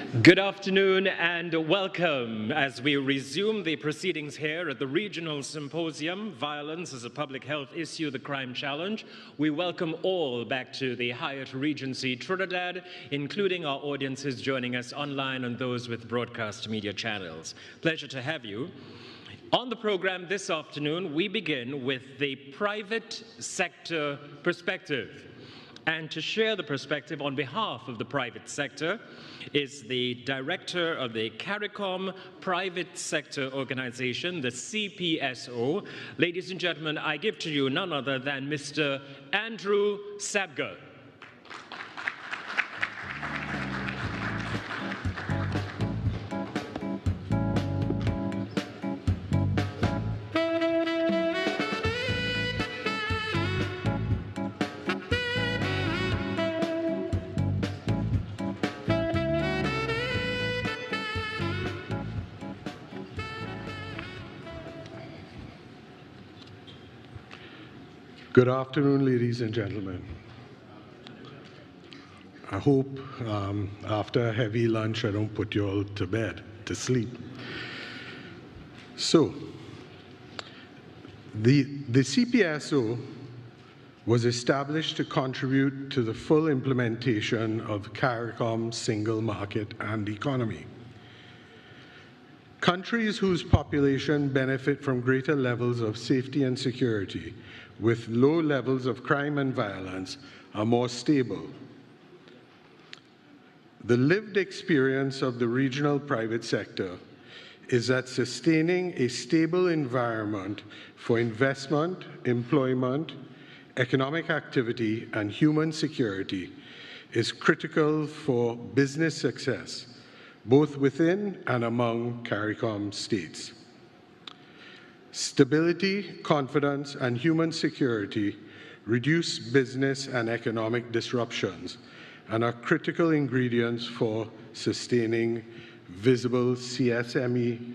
Good afternoon and welcome as we resume the proceedings here at the Regional Symposium, Violence as a Public Health Issue, the Crime Challenge. We welcome all back to the Hyatt Regency Trinidad, including our audiences joining us online and those with broadcast media channels. Pleasure to have you. On the program this afternoon, we begin with the private sector perspective. And to share the perspective on behalf of the private sector is the director of the CARICOM Private Sector Organization, the CPSO. Ladies and gentlemen, I give to you none other than Mr. Andrew Sabga. Good afternoon, ladies and gentlemen. I hope after a heavy lunch I don't put you all to bed, to sleep. So, the CPSO was established to contribute to the full implementation of CARICOM's single market and economy. Countries whose population benefit from greater levels of safety and security with low levels of crime and violence are more stable. The lived experience of the regional private sector is that sustaining a stable environment for investment, employment, economic activity, and human security is critical for business success, both within and among CARICOM states. Stability, confidence, and human security reduce business and economic disruptions and are critical ingredients for sustaining visible CSME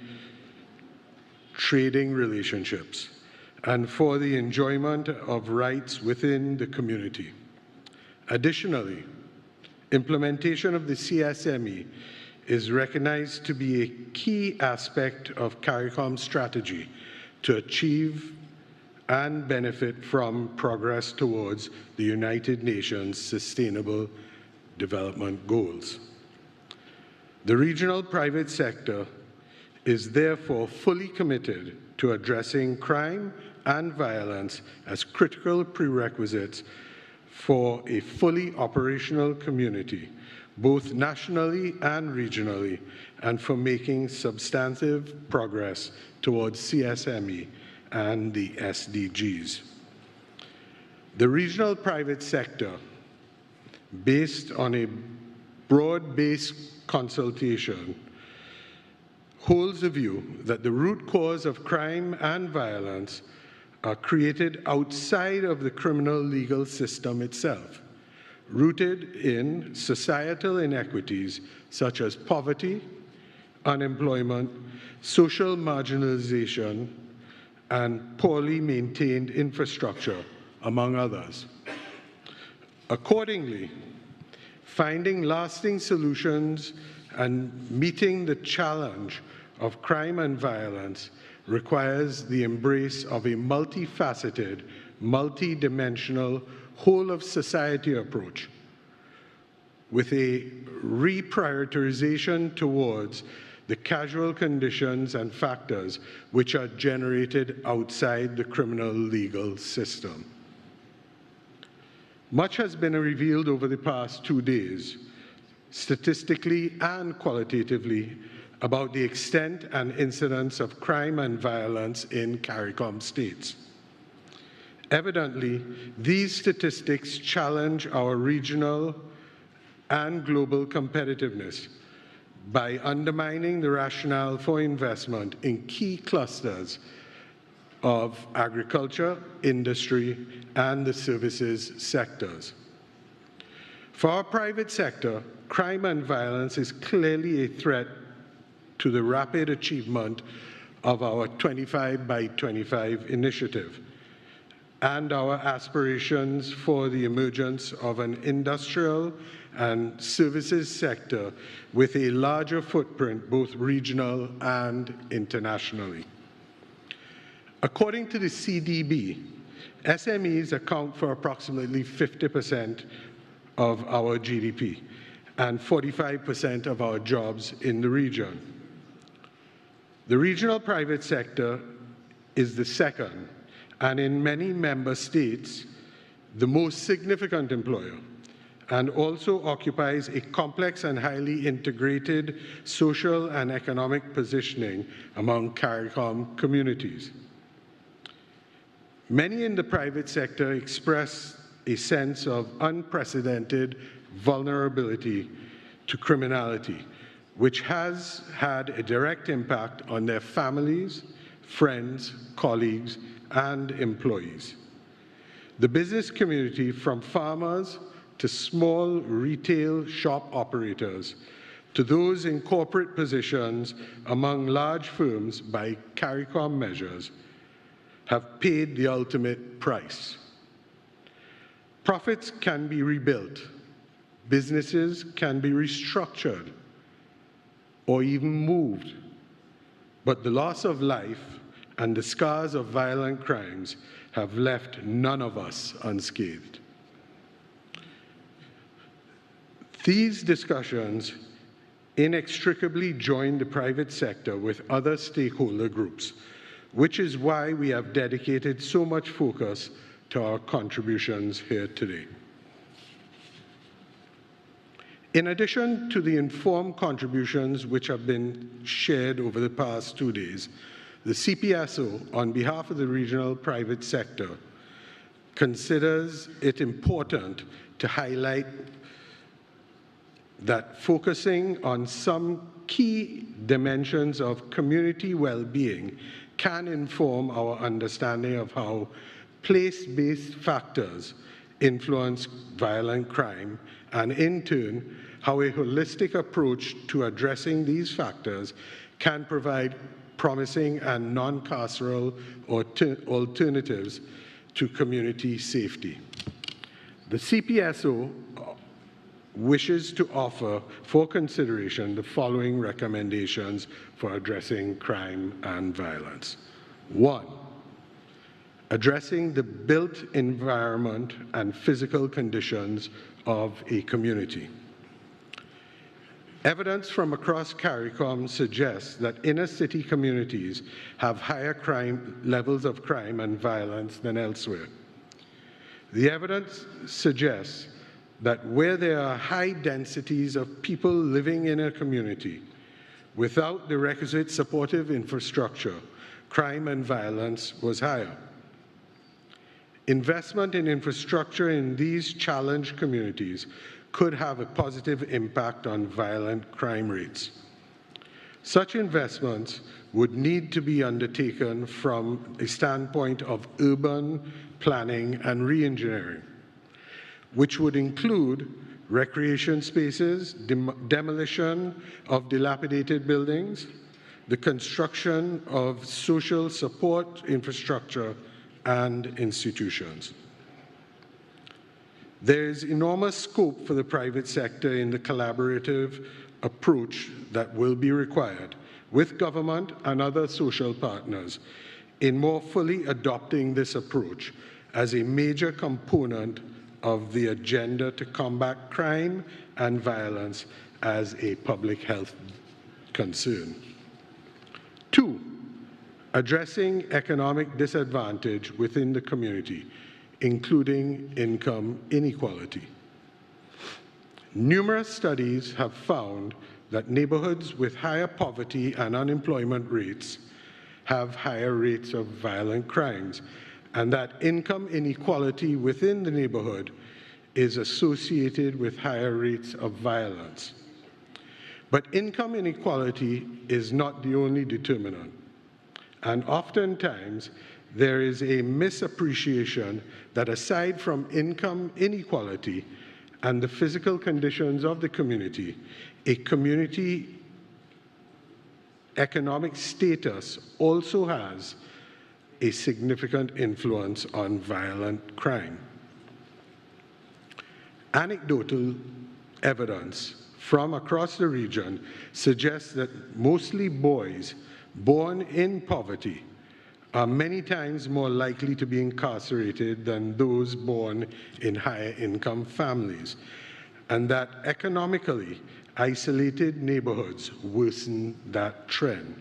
trading relationships and for the enjoyment of rights within the community. Additionally, implementation of the CSME is recognized to be a key aspect of CARICOM's strategy to achieve and benefit from progress towards the United Nations Sustainable Development Goals. The regional private sector is therefore fully committed to addressing crime and violence as critical prerequisites for a fully operational community, both nationally and regionally, and for making substantive progress towards CSME and the SDGs. The regional private sector, based on a broad-based consultation, holds the view that the root cause of crime and violence are created outside of the criminal legal system itself, rooted in societal inequities such as poverty, unemployment, social marginalization, and poorly maintained infrastructure, among others. Accordingly, finding lasting solutions and meeting the challenge of crime and violence requires the embrace of a multifaceted, multidimensional, whole-of-society approach with a reprioritization towards the causal conditions and factors which are generated outside the criminal legal system. Much has been revealed over the past 2 days, statistically and qualitatively, about the extent and incidence of crime and violence in CARICOM states. Evidently, these statistics challenge our regional and global competitiveness by undermining the rationale for investment in key clusters of agriculture, industry, and the services sectors. For our private sector, crime and violence is clearly a threat to the rapid achievement of our 25 by 25 initiative and our aspirations for the emergence of an industrial and services sector with a larger footprint, both regional and internationally. According to the CDB, SMEs account for approximately 50% of our GDP and 45% of our jobs in the region. The regional private sector is the second, and in many member states, the most significant employer, and also occupies a complex and highly integrated social and economic positioning among CARICOM communities. Many in the private sector express a sense of unprecedented vulnerability to criminality, which has had a direct impact on their families, friends, colleagues, and employees. The business community, from farmers to small retail shop operators, to those in corporate positions among large firms by CARICOM measures, have paid the ultimate price. Profits can be rebuilt, businesses can be restructured, or even moved, but the loss of life and the scars of violent crimes have left none of us unscathed. These discussions inextricably join the private sector with other stakeholder groups, which is why we have dedicated so much focus to our contributions here today. In addition to the informed contributions which have been shared over the past 2 days, the CPSO, on behalf of the regional private sector, considers it important to highlight that focusing on some key dimensions of community well-being can inform our understanding of how place-based factors influence violent crime, and in turn, how a holistic approach to addressing these factors can provide promising and non-carceral alternatives to community safety. The CPSO wishes to offer for consideration the following recommendations for addressing crime and violence. 1, addressing the built environment and physical conditions of a community. Evidence from across CARICOM suggests that inner city communities have higher levels of crime and violence than elsewhere. The evidence suggests that where there are high densities of people living in a community without the requisite supportive infrastructure, crime and violence was higher. Investment in infrastructure in these challenged communities could have a positive impact on violent crime rates. Such investments would need to be undertaken from a standpoint of urban planning and re-engineering, which would include recreation spaces, demolition of dilapidated buildings, the construction of social support infrastructure and institutions. There is enormous scope for the private sector in the collaborative approach that will be required with government and other social partners in more fully adopting this approach as a major component of the agenda to combat crime and violence as a public health concern. 2, addressing economic disadvantage within the community, including income inequality. Numerous studies have found that neighborhoods with higher poverty and unemployment rates have higher rates of violent crimes, and that income inequality within the neighborhood is associated with higher rates of violence. But income inequality is not the only determinant, and oftentimes there is a misappreciation that aside from income inequality and the physical conditions of the community, a community economic status also has a significant influence on violent crime. Anecdotal evidence from across the region suggests that mostly boys born in poverty are many times more likely to be incarcerated than those born in higher income families, and that economically isolated neighborhoods worsen that trend.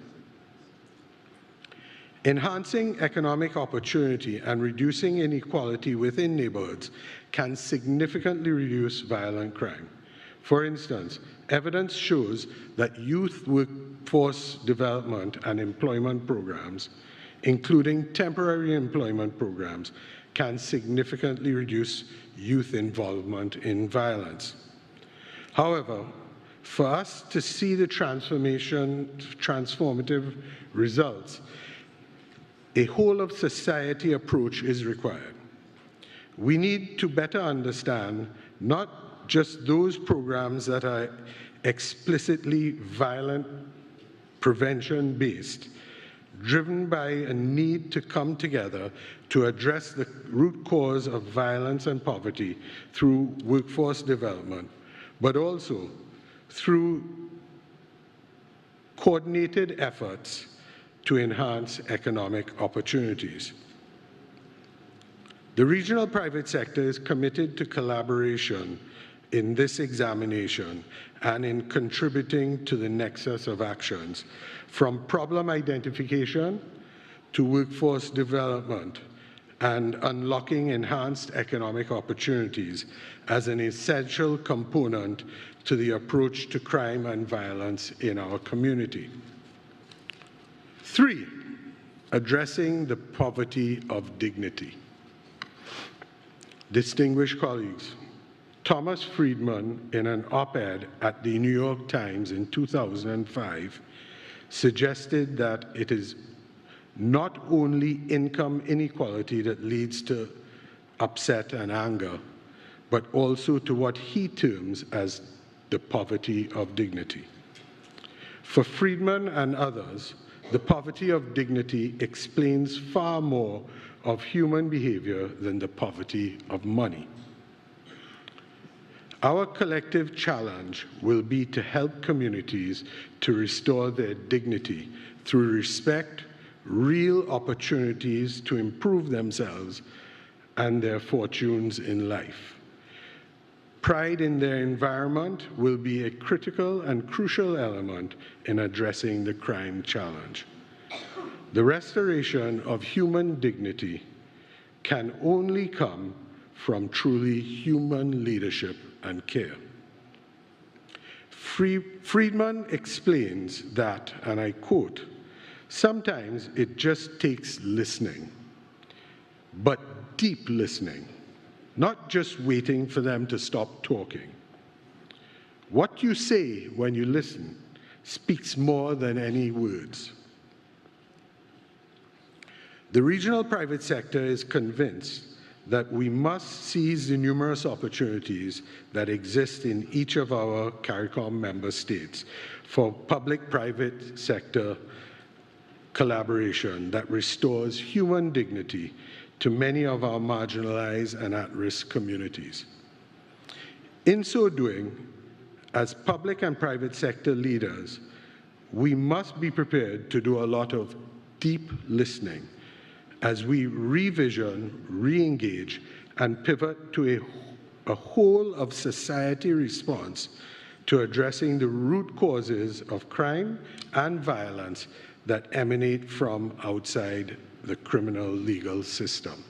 Enhancing economic opportunity and reducing inequality within neighborhoods can significantly reduce violent crime. For instance, evidence shows that youth workforce development and employment programs, including temporary employment programs, can significantly reduce youth involvement in violence. However, for us to see the transformative results, a whole-of-society approach is required. We need to better understand not just those programs that are explicitly violent prevention-based, driven by a need to come together to address the root cause of violence and poverty through workforce development, but also through coordinated efforts to enhance economic opportunities. The regional private sector is committed to collaboration in this examination and in contributing to the nexus of actions, from problem identification to workforce development and unlocking enhanced economic opportunities as an essential component to the approach to crime and violence in our community. 3, addressing the poverty of dignity. Distinguished colleagues, Thomas Friedman, in an op-ed at the New York Times in 2005, suggested that it is not only income inequality that leads to upset and anger, but also to what he terms as the poverty of dignity. For Friedman and others, the poverty of dignity explains far more of human behavior than the poverty of money. Our collective challenge will be to help communities to restore their dignity through respect, real opportunities to improve themselves and their fortunes in life. Pride in their environment will be a critical and crucial element in addressing the crime challenge. The restoration of human dignity can only come from truly human leadership and care. Friedman explains that, and I quote, "Sometimes it just takes listening, but deep listening, not just waiting for them to stop talking. What you say when you listen speaks more than any words." The regional private sector is convinced that we must seize the numerous opportunities that exist in each of our CARICOM member states for public-private sector collaboration that restores human dignity to many of our marginalized and at-risk communities. In so doing, as public and private sector leaders, we must be prepared to do a lot of deep listening as we revision, re-engage, and pivot to a whole-of-society response to addressing the root causes of crime and violence that emanate from outside the criminal legal system.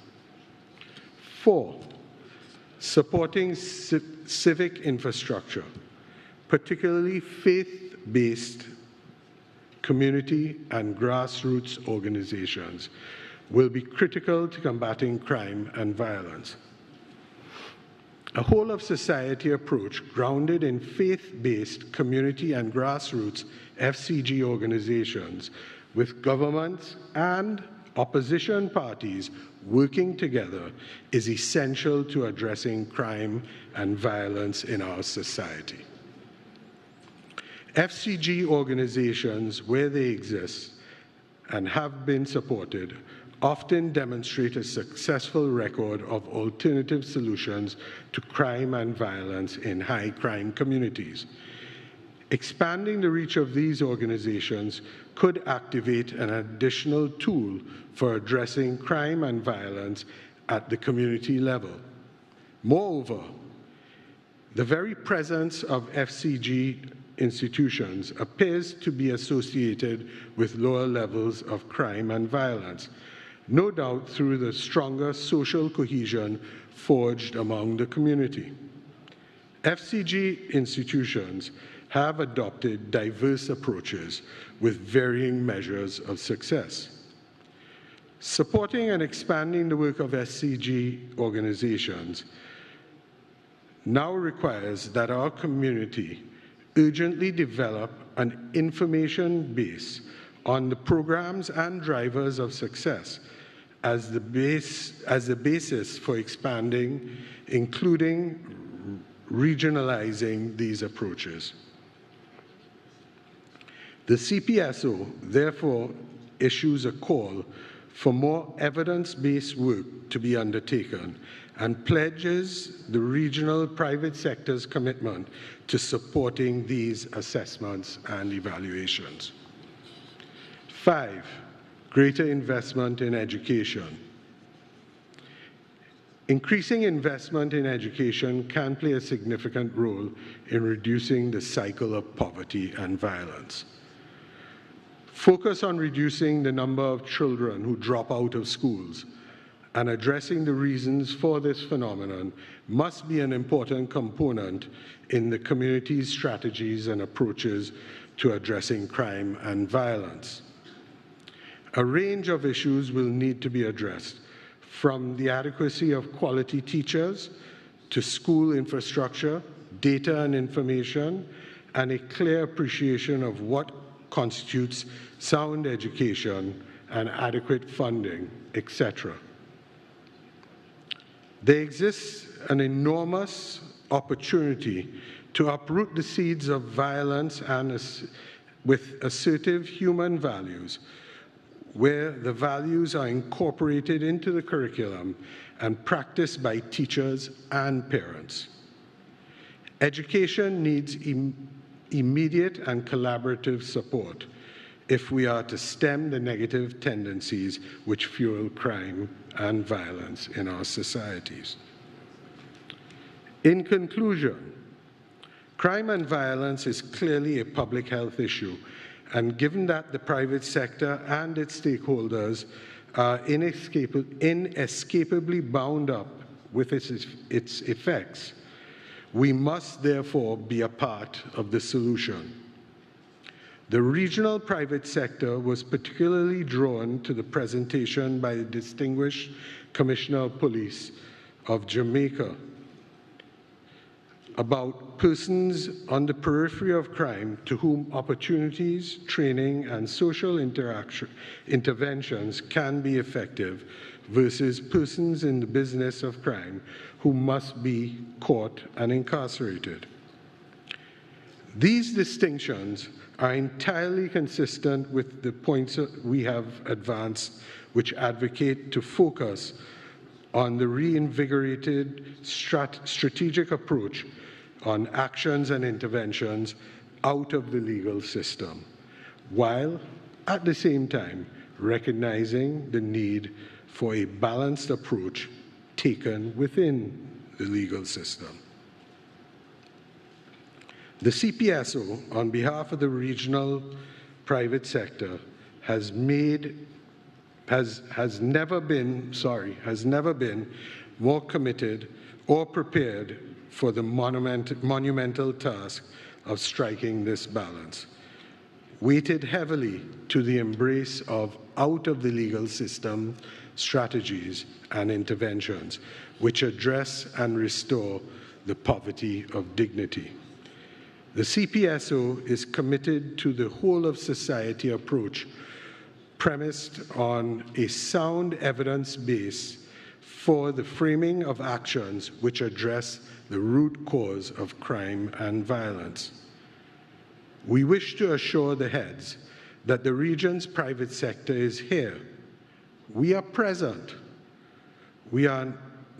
4, supporting civic infrastructure, particularly faith-based community and grassroots organizations, will be critical to combating crime and violence. A whole-of-society approach grounded in faith-based community and grassroots FCG organizations with governments and opposition parties working together is essential to addressing crime and violence in our society. FCG organizations, where they exist and have been supported, often demonstrate a successful record of alternative solutions to crime and violence in high-crime communities. Expanding the reach of these organizations could activate an additional tool for addressing crime and violence at the community level. Moreover, the very presence of FCG institutions appears to be associated with lower levels of crime and violence, no doubt through the stronger social cohesion forged among the community. FCG institutions have adopted diverse approaches with varying measures of success. Supporting and expanding the work of SCG organizations now requires that our community urgently develop an information base on the programs and drivers of success as the basis for expanding, including regionalizing these approaches. The CPSO, therefore, issues a call for more evidence-based work to be undertaken and pledges the regional private sector's commitment to supporting these assessments and evaluations. 5, greater investment in education. Increasing investment in education can play a significant role in reducing the cycle of poverty and violence. Focus on reducing the number of children who drop out of schools and addressing the reasons for this phenomenon must be an important component in the community's strategies and approaches to addressing crime and violence. A range of issues will need to be addressed, from the adequacy of quality teachers to school infrastructure, data and information, and a clear appreciation of what constitutes sound education and adequate funding, etc. There exists an enormous opportunity to uproot the seeds of violence and with assertive human values, where the values are incorporated into the curriculum and practiced by teachers and parents. Education needs immediate and collaborative support if we are to stem the negative tendencies which fuel crime and violence in our societies. In conclusion, crime and violence is clearly a public health issue, and given that the private sector and its stakeholders are inescapably bound up with its effects, we must therefore be a part of the solution. The regional private sector was particularly drawn to the presentation by the Distinguished Commissioner of Police of Jamaica about persons on the periphery of crime to whom opportunities, training, and social interventions can be effective versus persons in the business of crime who must be caught and incarcerated. These distinctions are entirely consistent with the points we have advanced, which advocate to focus on the reinvigorated strategic approach on actions and interventions out of the legal system, while at the same time recognizing the need for a balanced approach taken within the legal system. The CPSO, on behalf of the regional private sector, has never been more committed or prepared for the monumental task of striking this balance. Weighted heavily to the embrace of out of the legal system strategies and interventions which address and restore the poverty of dignity. The CPSO is committed to the whole of society approach premised on a sound evidence base for the framing of actions which address the root cause of crime and violence. We wish to assure the heads that the region's private sector is here, We are present. We are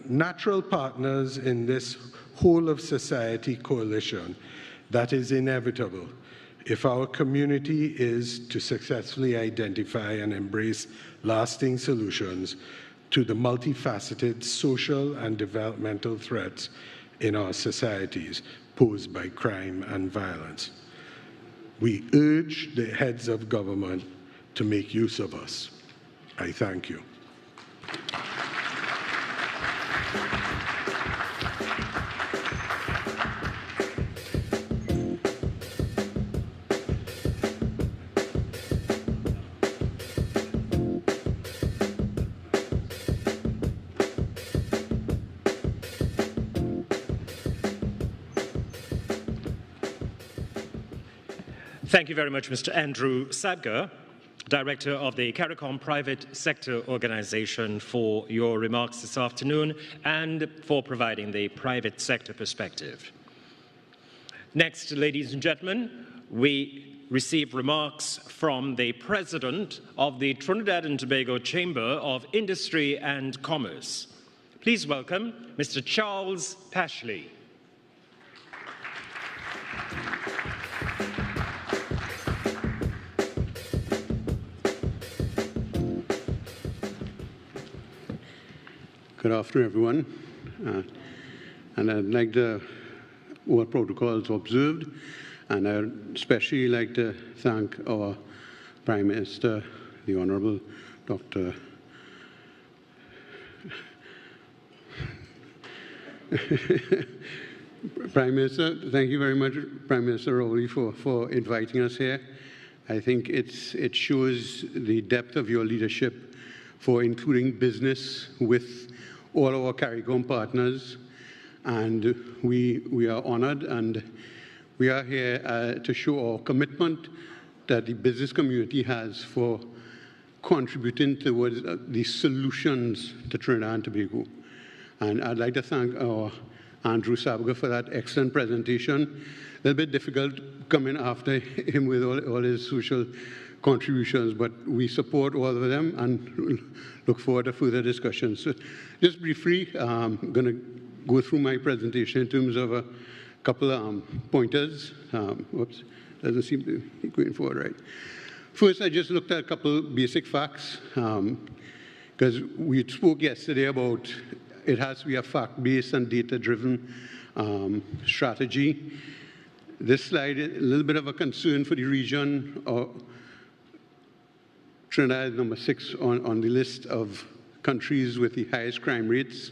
natural partners in this whole of society coalition that is inevitable if our community is to successfully identify and embrace lasting solutions to the multifaceted social and developmental threats in our societies posed by crime and violence. We urge the heads of government to make use of us. I thank you. Thank you very much, Mr. Andrew Sadger, Director of the CARICOM Private Sector Organization, for your remarks this afternoon and for providing the private sector perspective. Next, ladies and gentlemen, we receive remarks from the President of the Trinidad and Tobago Chamber of Industry and Commerce. Please welcome Mr. Charles Pashley. Good afternoon, everyone. And I'd like to, all protocols observed, and I'd especially like to thank our Prime Minister, the Honourable Dr. Prime Minister, thank you very much, Prime Minister Rowley, for inviting us here. I think it shows the depth of your leadership for including business with all our CARICOM partners, and we are honored, and we are here to show our commitment that the business community has for contributing towards the solutions to Trinidad and Tobago. And I'd like to thank our Andrew Sadger for that excellent presentation. A little bit difficult coming after him with all his social contributions, but we support all of them and look forward to further discussions. So just briefly, I'm going to go through my presentation in terms of a couple of pointers. Whoops, doesn't seem to be going forward right. First, I just looked at a couple basic facts, because we spoke yesterday about it has to be a fact-based and data-driven strategy. This slide is a little bit of a concern for the region. Trinidad is number 6 on the list of countries with the highest crime rates.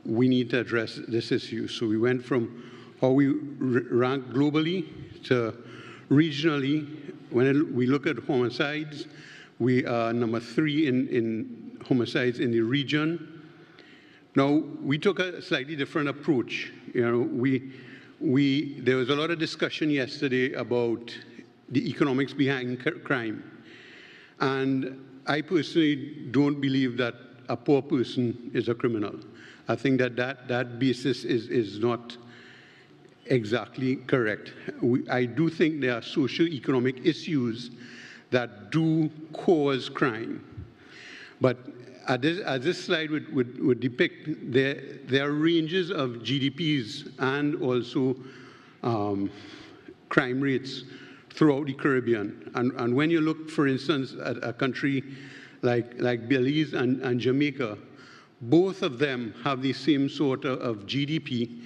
We need to address this issue. So we went from how we rank globally to regionally. When we look at homicides, we are number 3 in homicides in the region. Now, we took a slightly different approach. You know, there was a lot of discussion yesterday about the economics behind crime. And I personally don't believe that a poor person is a criminal. I think that basis is not exactly correct. I do think there are socio-economic issues that do cause crime. But as this slide would depict, there are ranges of GDPs and also crime rates throughout the Caribbean. And when you look, for instance, at a country like Belize and Jamaica, both of them have the same sort of GDP,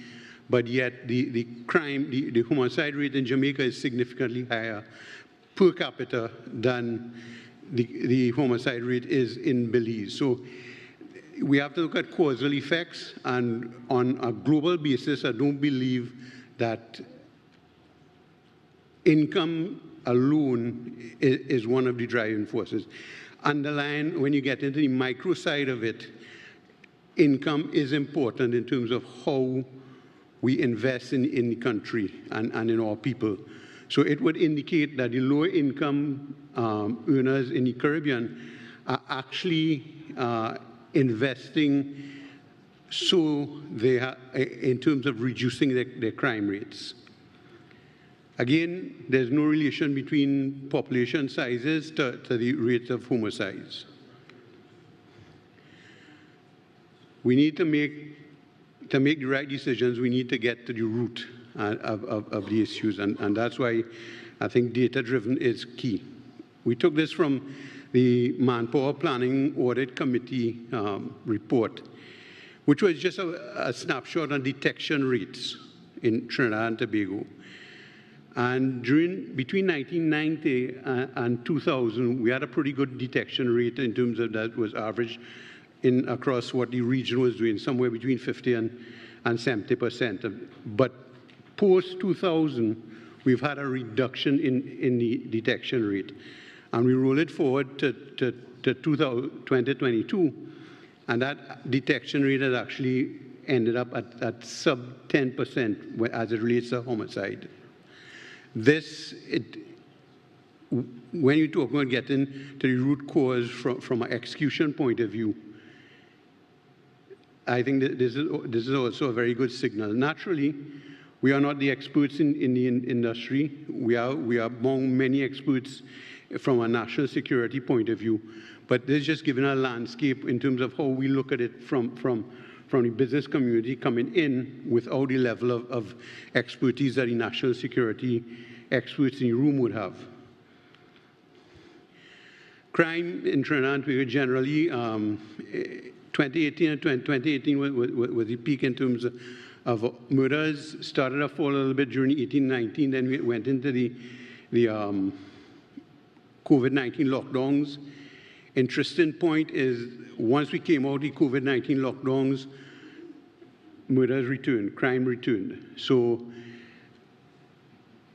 but yet the homicide rate in Jamaica is significantly higher per capita than the homicide rate is in Belize. So we have to look at causal effects, and on a global basis, I don't believe that income alone is one of the driving forces. Underlying, when you get into the micro side of it, income is important in terms of how we invest in the country and in our people. So it would indicate that the lower income earners in the Caribbean are actually investing so they are, in terms of reducing their crime rates. Again, there's no relation between population sizes to the rate of homicides. we need to make the right decisions, we need to get to the root of the issues, and that's why I think data-driven is key. We took this from the Manpower Planning Audit Committee report, which was just a snapshot on detection rates in Trinidad and Tobago. And between 1990 and 2000, we had a pretty good detection rate in terms of that was average across what the region was doing, somewhere between 50 and 70%. But post-2000, we've had a reduction in the detection rate. And we roll it forward to 2022, and that detection rate has actually ended up at sub 10% as it relates to homicide. When you talk about getting to the root cause from an execution point of view, I think that this is also a very good signal. Naturally, we are not the experts in the industry. We are among many experts from a national security point of view, but this is just giving a landscape in terms of how we look at it from the business community coming in without the level of expertise that the national security experts in the room would have. Crime in Trinidad and Tobago generally, 2018 was the peak in terms of murders. Started to fall a little bit during 18-19, then we went into the COVID-19 lockdowns. Interesting point is, once we came out of the COVID-19 lockdowns, murders returned, crime returned. So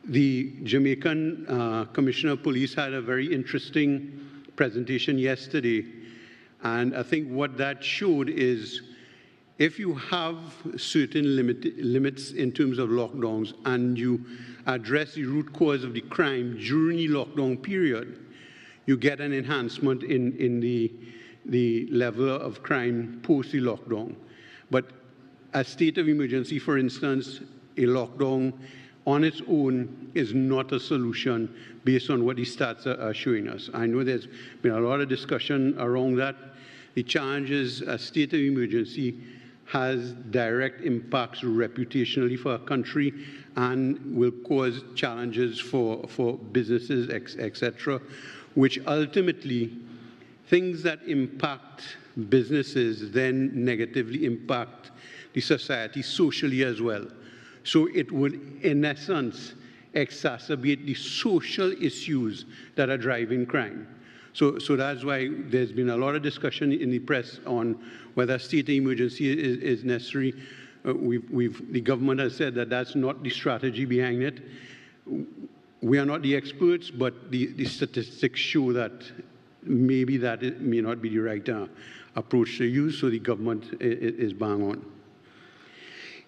the Jamaican Commissioner of Police had a very interesting presentation yesterday, and I think what that showed is if you have certain limits in terms of lockdowns and you address the root cause of the crime during the lockdown period, you get an enhancement in the level of crime post the lockdown. But a state of emergency, for instance, a lockdown on its own is not a solution based on what the stats are showing us. I know there's been a lot of discussion around that. The challenge is a state of emergency has direct impacts reputationally for a country and will cause challenges for businesses, etc., which ultimately, things that impact businesses then negatively impact the society socially as well. So it would, in essence, exacerbate the social issues that are driving crime. So that's why there's been a lot of discussion in the press on whether a state of emergency is necessary. The government has said that that's not the strategy behind it. We are not the experts, but the statistics show that maybe it may not be the right approach to use, so the government is bang on.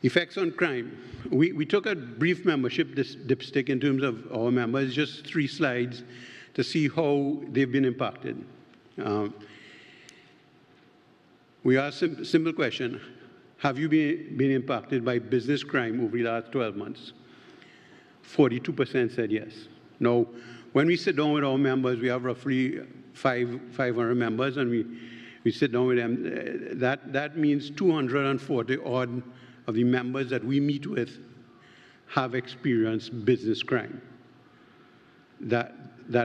Effects on crime. We took a brief membership dipstick in terms of our members, just 3 slides, to see how they've been impacted. We asked a simple question: have you been impacted by business crime over the last 12 months? 42% said yes. Now, when we sit down with our members, we have roughly 500 members, and we sit down with them. That means 240 odd of the members that we meet with have experienced business crime. That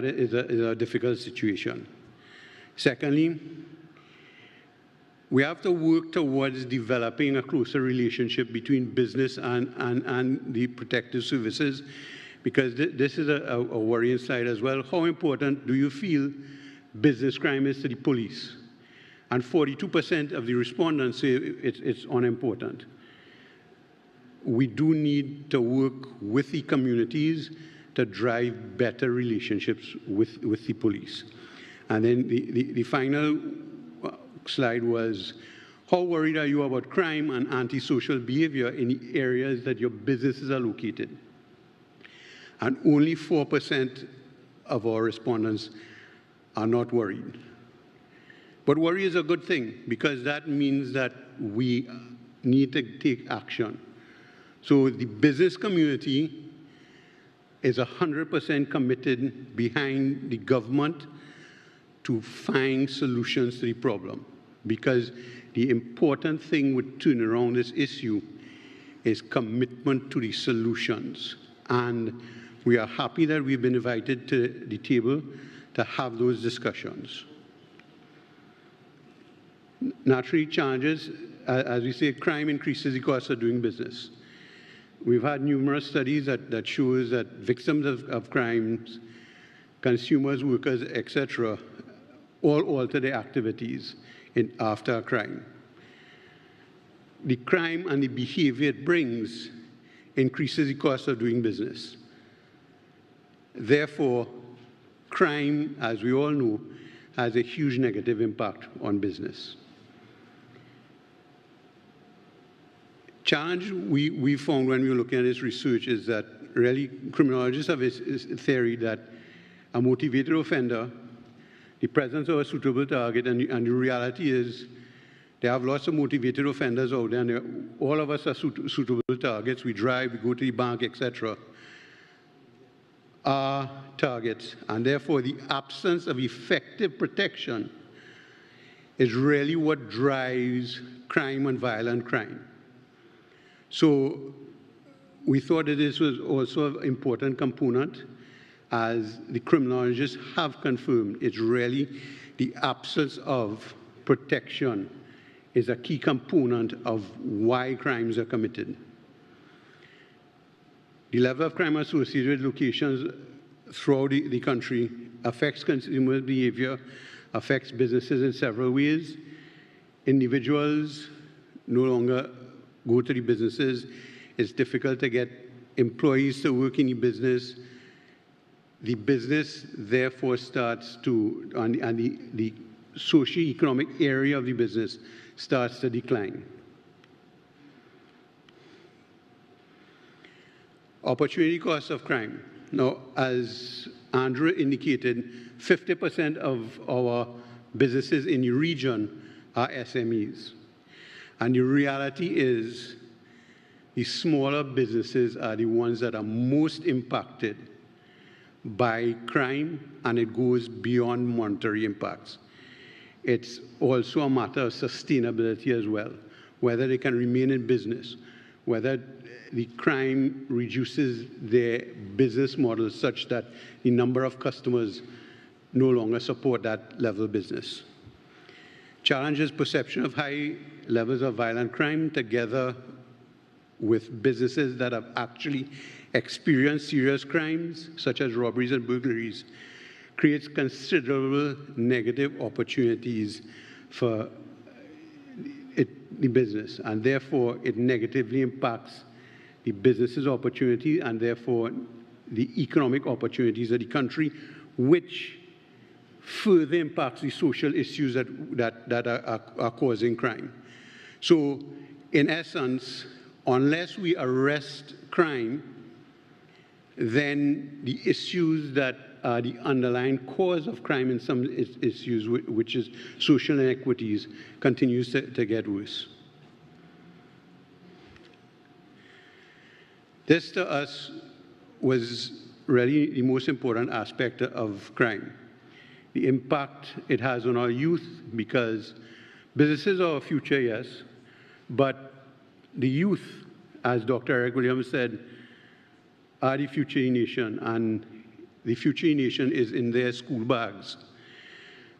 is a difficult situation. Secondly, we have to work towards developing a closer relationship between business and the protective services, because this is a worrying side as well. How important do you feel business crime is to the police? And 42% of the respondents say it's unimportant. We do need to work with the communities to drive better relationships with the police. And then the final slide was, how worried are you about crime and antisocial behavior in the areas that your businesses are located? And only 4% of our respondents are not worried. But worry is a good thing, because that means that we need to take action. So the business community is 100% committed behind the government to find solutions to the problem, because the important thing with turning around this issue is commitment to the solutions. And we are happy that we've been invited to the table to have those discussions. Naturally, challenges, as we say, crime increases the cost of doing business. We've had numerous studies that shows that victims of crimes, consumers, workers, etc., all alter their activities after a crime. The crime and the behavior it brings increases the cost of doing business. Therefore, crime, as we all know, has a huge negative impact on business. Challenge we found when we were looking at this research is that really criminologists have this theory that a motivated offender, the presence of a suitable target, and the reality is they have lots of motivated offenders out there, and all of us are suitable targets. We drive, we go to the bank, etc. Are targets, and therefore the absence of effective protection is really what drives crime and violent crime. So we thought that this was also an important component, as the criminologists have confirmed. It's really the absence of protection is a key component of why crimes are committed. The level of crime associated with locations throughout the country affects consumer behavior, affects businesses in several ways. Individuals no longer go to the businesses. It's difficult to get employees to work in the business. The business therefore starts to, and the socio-economic area of the business starts to decline. Opportunity cost of crime. Now, as Andrew indicated, 50% of our businesses in the region are SMEs. And the reality is the smaller businesses are the ones that are most impacted by crime, and it goes beyond monetary impacts. It's also a matter of sustainability as well, whether they can remain in business, whether the crime reduces their business model such that the number of customers no longer support that level of business. Challenges perception of high levels of violent crime together with businesses that have actually experienced serious crimes, such as robberies and burglaries, creates considerable negative opportunities for the business, and therefore it negatively impacts the business's opportunity and therefore the economic opportunities of the country, which further impacts the social issues that are causing crime. So, in essence, unless we arrest crime, then the issues that are the underlying cause of crime in some issues, which is social inequities, continues to get worse. This, to us, was really the most important aspect of crime. The impact it has on our youth, because businesses are our future, yes, but the youth, as Dr. Eric Williams said, are the future of the nation, and the future of the nation is in their school bags.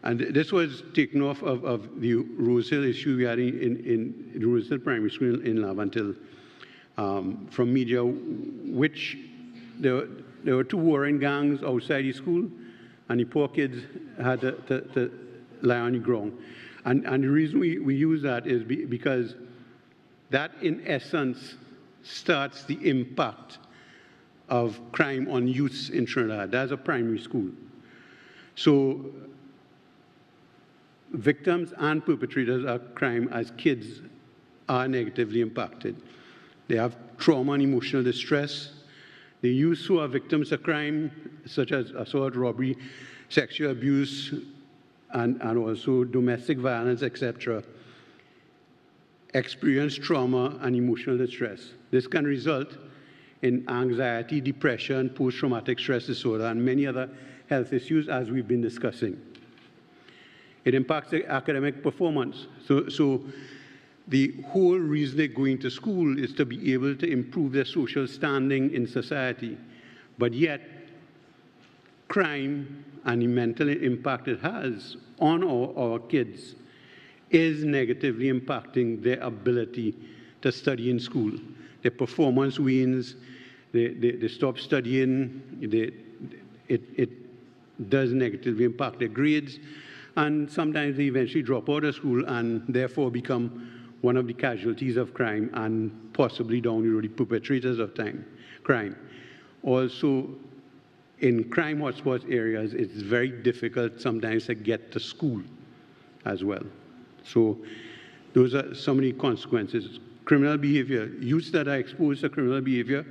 And this was taken off of the Rose Hill issue we had in the Rose Hill Primary School in Laventille from media, which there were two warring gangs outside the school, and the poor kids had to lie on the ground. And the reason we use that is because that, in essence, starts the impact of crime on youths in Trinidad. That's a primary school. So victims and perpetrators of crime as kids are negatively impacted. They have trauma and emotional distress. The youth who are victims of crime, such as assault, robbery, sexual abuse, and also domestic violence, etc., experience trauma and emotional distress. This can result in anxiety, depression, post-traumatic stress disorder, and many other health issues, as we've been discussing. It impacts their academic performance. So the whole reason they're going to school is to be able to improve their social standing in society. But yet, crime and the mental impact it has on our kids is negatively impacting their ability to study in school. Their performance wanes, they stop studying, it does negatively impact their grades, and sometimes they eventually drop out of school and therefore become one of the casualties of crime and possibly down the road the perpetrators of crime. Also, in crime hotspot areas, it's very difficult sometimes to get to school as well. So those are some of the consequences. Criminal behavior. Youths that are exposed to criminal behavior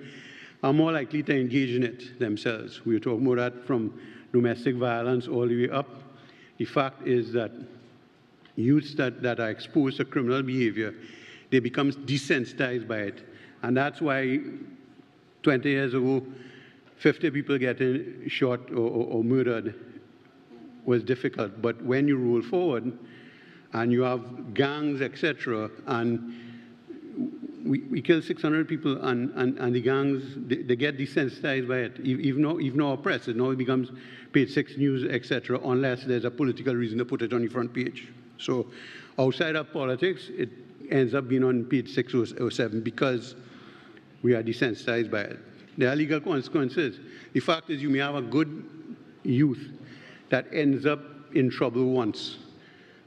are more likely to engage in it themselves. We were talking about that from domestic violence all the way up. The fact is that youths that are exposed to criminal behavior, they become desensitized by it. And that's why 20 years ago, 50 people getting shot or murdered was difficult. But when you roll forward and you have gangs, etc., and we kill 600 people, and the gangs, they get desensitized by it. Even our press, it now becomes page 6 news, etc., unless there's a political reason to put it on the front page. So outside of politics, it ends up being on page 6 or 7 because we are desensitized by it. There are legal consequences. The fact is you may have a good youth that ends up in trouble once,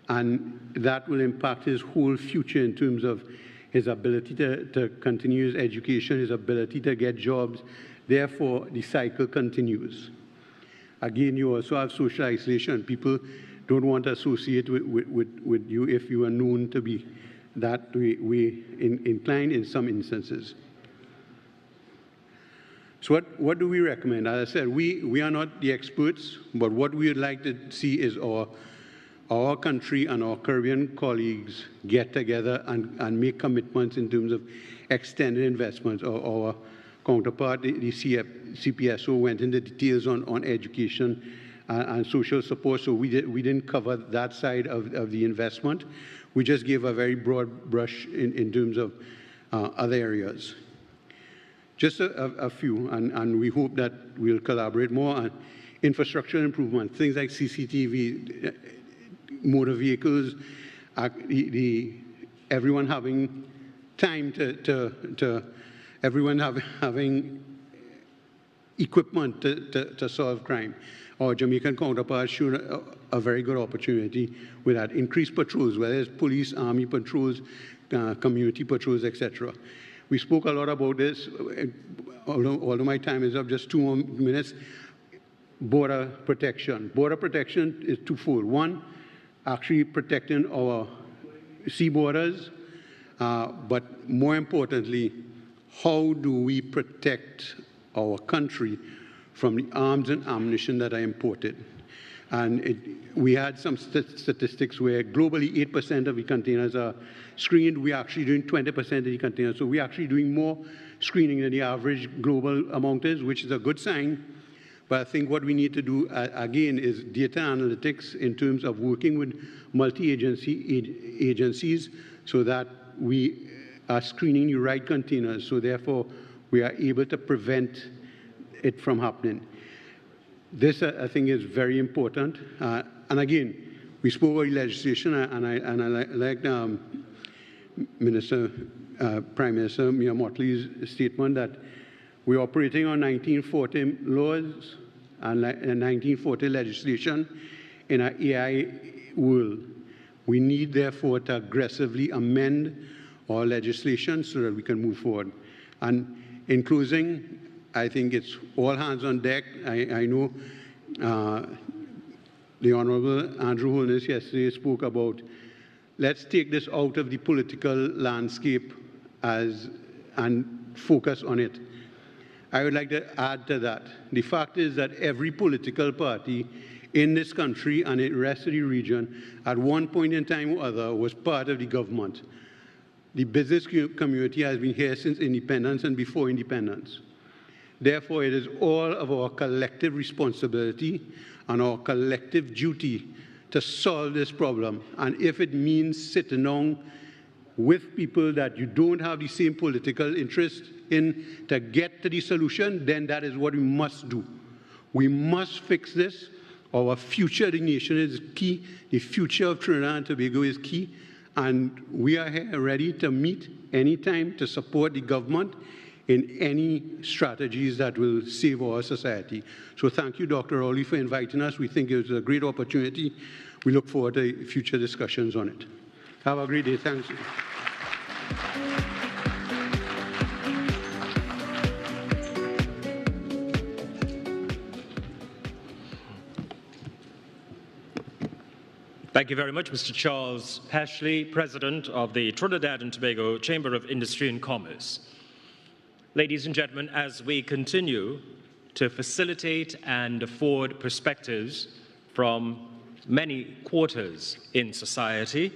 and that will impact his whole future in terms of his ability to continue his education, his ability to get jobs. Therefore, the cycle continues. Again, you also have social isolation. People don't want to associate with you if you are known to be that way inclined in some instances. So what do we recommend? As I said, we are not the experts, but what we would like to see is our country and our Caribbean colleagues get together and make commitments in terms of extended investments. Our counterpart, the CPSO, went into details on education and social support, so we didn't cover that side of the investment. We just gave a very broad brush in terms of other areas. Just a few, and we hope that we'll collaborate more on infrastructure improvement, things like CCTV, motor vehicles, everyone having time everyone having equipment to solve crime. Our Jamaican counterparts showed a very good opportunity with that. Increased patrols, whether it's police, army patrols, community patrols, etc. We spoke a lot about this, although my time is up, just 2 more minutes. Border protection. Border protection is twofold. One, actually protecting our sea borders, but more importantly, how do we protect our country from the arms and ammunition that are imported? And we had some statistics where globally 8% of the containers are screened. We're actually doing 20% of the containers. So we're actually doing more screening than the average global amount is, which is a good sign. But I think what we need to do, again, is data analytics in terms of working with multi-agencies so that we are screening the right containers. So therefore, we are able to prevent it from happening. This, I think, is very important. And again, we spoke about legislation, and I like Prime Minister Mia Mottley's statement that we're operating on 1940 laws and 1940 legislation in an AI world. We need, therefore, to aggressively amend our legislation so that we can move forward. And in closing, I think it's all hands on deck. I know the Honorable Andrew Holness yesterday spoke about, let's take this out of the political landscape and focus on it. I would like to add to that. The fact is that every political party in this country and in the rest of the region, at one point in time or other, was part of the government. The business community has been here since independence and before independence. Therefore, it is all of our collective responsibility and our collective duty to solve this problem. And if it means sitting down with people that you don't have the same political interest in to get to the solution, then that is what we must do. We must fix this. Our future of the nation is key. The future of Trinidad and Tobago is key. And we are here ready to meet anytime to support the government in any strategies that will save our society. So thank you, Dr. Rowley, for inviting us. We think it was a great opportunity. We look forward to future discussions on it. Have a great day. Thanks. Thank you very much, Mr. Charles Pashley, President of the Trinidad and Tobago Chamber of Industry and Commerce. Ladies and gentlemen, as we continue to facilitate and afford perspectives from many quarters in society,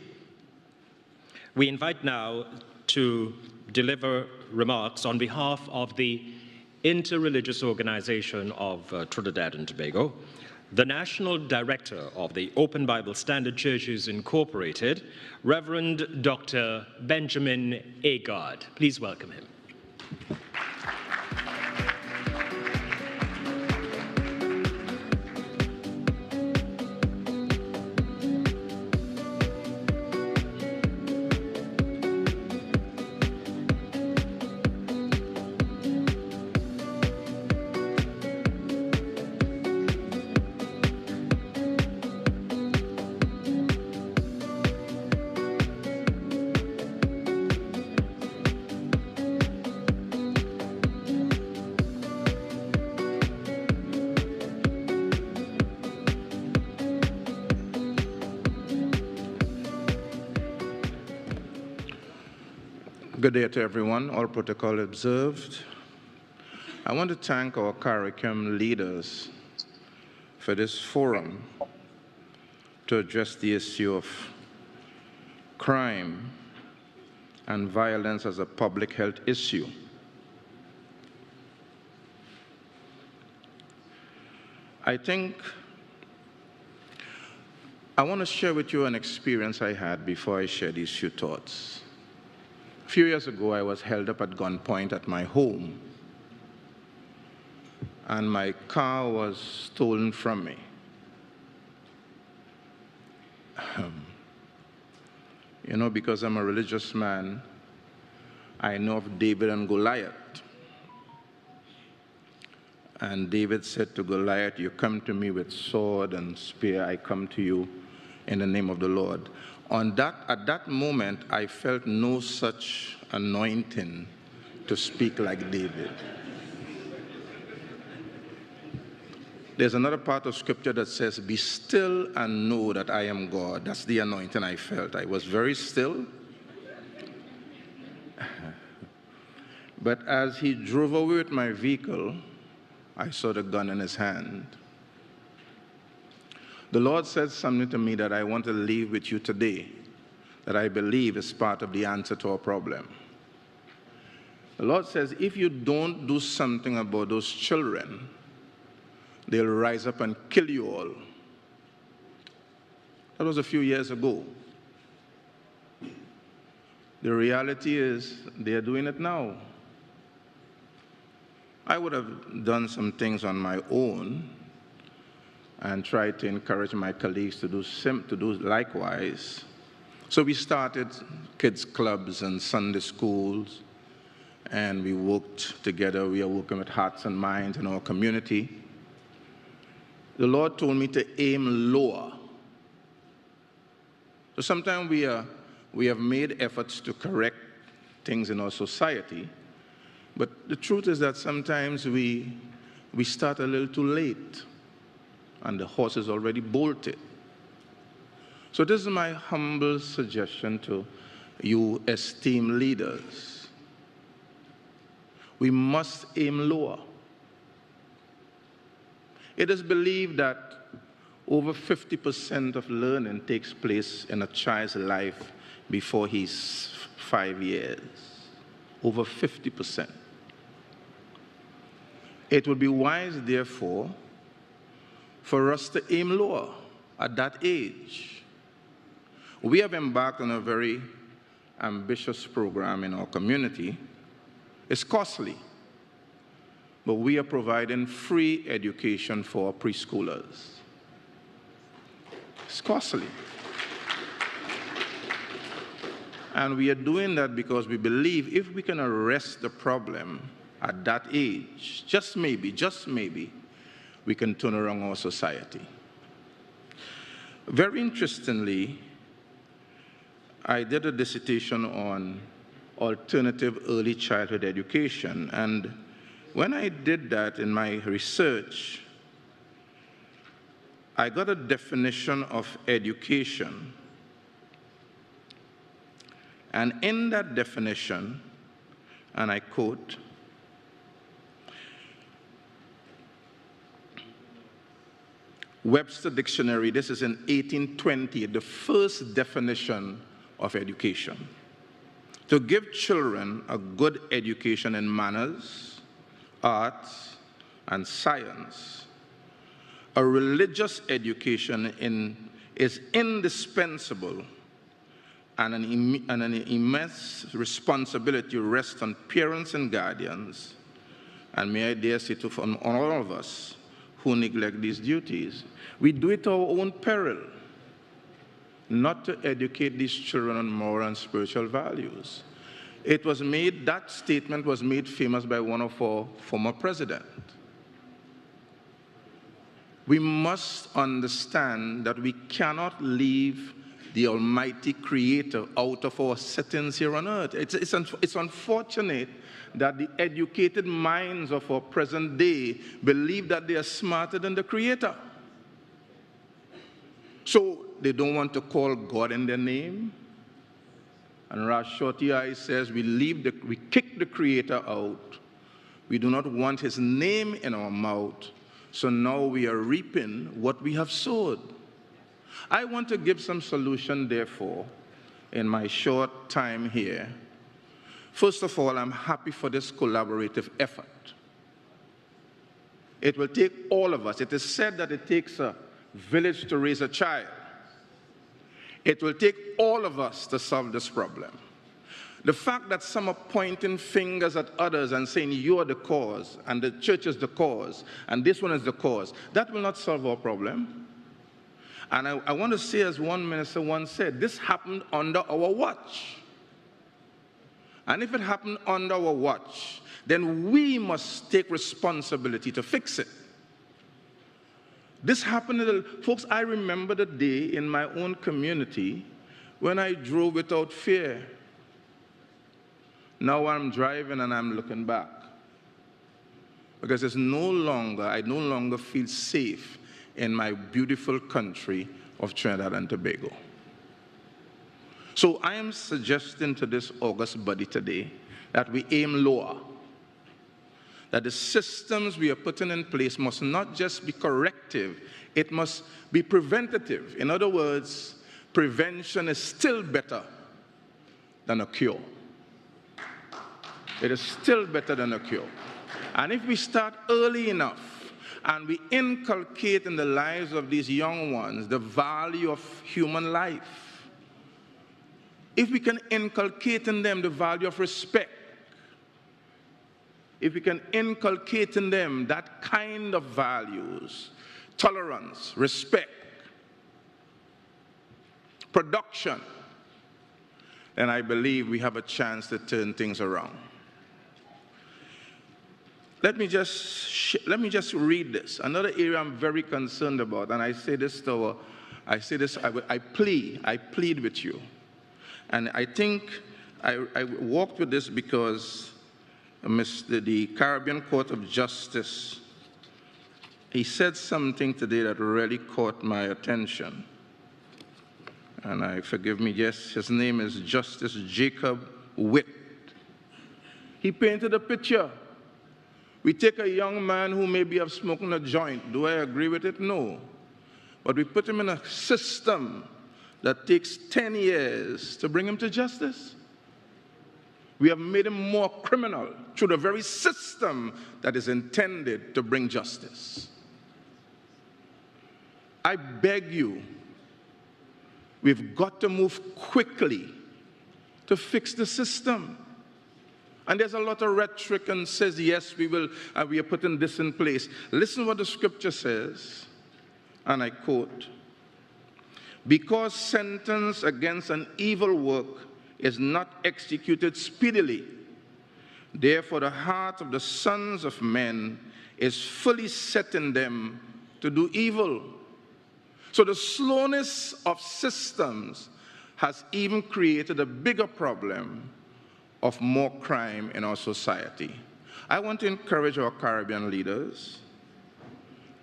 we invite now to deliver remarks on behalf of the Interreligious Organization of Trinidad and Tobago, the National Director of the Open Bible Standard Churches Incorporated, Reverend Dr. Benjamin Agard. Please welcome him. Good day to everyone, all protocol observed. I want to thank our CARICOM leaders for this forum to address the issue of crime and violence as a public health issue. I want to share with you an experience I had before I share these few thoughts. A few years ago, I was held up at gunpoint at my home, and my car was stolen from me. You know, because I'm a religious man, I know of David and Goliath. And David said to Goliath, "You come to me with sword and spear, I come to you in the name of the Lord." At that moment, I felt no such anointing to speak like David. There's another part of scripture that says, "Be still and know that I am God." That's the anointing I felt. I was very still. But as he drove away with my vehicle, I saw the gun in his hand. The Lord said something to me that I want to leave with you today, that I believe is part of the answer to our problem. The Lord says, if you don't do something about those children, they'll rise up and kill you all. That was a few years ago. The reality is, they're doing it now. I would have done some things on my own and tried to encourage my colleagues to do likewise. So we started kids' clubs and Sunday schools, and we worked together. We are working with hearts and minds in our community. The Lord told me to aim lower. So sometimes we have made efforts to correct things in our society, but the truth is that sometimes we start a little too late, and the horse is already bolted. So this is my humble suggestion to you esteemed leaders. We must aim lower. It is believed that over 50% of learning takes place in a child's life before he's 5 years. Over 50%. It would be wise, therefore, for us to aim lower. at that age. We have embarked on a very ambitious program in our community. It's costly, but we are providing free education for preschoolers. It's costly. And we are doing that because we believe if we can arrest the problem at that age, just maybe, we can turn around our society. Very interestingly, I did a dissertation on alternative early childhood education, and when I did that in my research, I got a definition of education. And in that definition, and I quote, Webster Dictionary, this is in 1820, the first definition of education. To give children a good education in manners, arts, and science. A religious education is indispensable, and an immense responsibility rests on parents and guardians, and may I dare say to on all of us who neglect these duties. We do it at our own peril, not to educate these children on moral and spiritual values. That statement was made famous by one of our former presidents. We must understand that we cannot leave the Almighty Creator out of our settings here on earth. It's unfortunate that the educated minds of our present day believe that they are smarter than the Creator. So they don't want to call God in their name. And Rash Shorty says we kick the Creator out. We do not want his name in our mouth. So now we are reaping what we have sowed. I want to give some solution, therefore, in my short time here. First of all, I'm happy for this collaborative effort. It will take all of us. It is said that it takes a village to raise a child. It will take all of us to solve this problem. The fact that some are pointing fingers at others and saying you are the cause, and the church is the cause, and this one is the cause, that will not solve our problem. And I want to say, as one minister once said, this happened under our watch. And if it happened under our watch, then we must take responsibility to fix it. This happened, folks, I remember the day in my own community when I drove without fear. Now I'm driving and I'm looking back. Because I no longer feel safe in my beautiful country of Trinidad and Tobago. So I am suggesting to this august body today that we aim lower. That the systems we are putting in place must not just be corrective, it must be preventative. In other words, prevention is still better than a cure. It is still better than a cure. And if we start early enough and we inculcate in the lives of these young ones the value of human life, if we can inculcate in them the value of respect, if we can inculcate in them that kind of values, tolerance, respect, production, then I believe we have a chance to turn things around. Let me just read this. Another area I'm very concerned about, and I plead with you. And I think I walked with this because the Caribbean Court of Justice, he said something today that really caught my attention. And forgive me, yes, his name is Justice Jacob Witt. He painted a picture. We take a young man who maybe have smoking a joint. Do I agree with it? No. But we put him in a system that takes 10 years to bring him to justice. We have made him more criminal through the very system that is intended to bring justice. I beg you, we've got to move quickly to fix the system. And there's a lot of rhetoric and says, yes, we are putting this in place. Listen what the scripture says, and I quote, "Because sentence against an evil work is not executed speedily, therefore the heart of the sons of men is fully set in them to do evil." So the slowness of systems has even created a bigger problem of more crime in our society. I want to encourage our Caribbean leaders.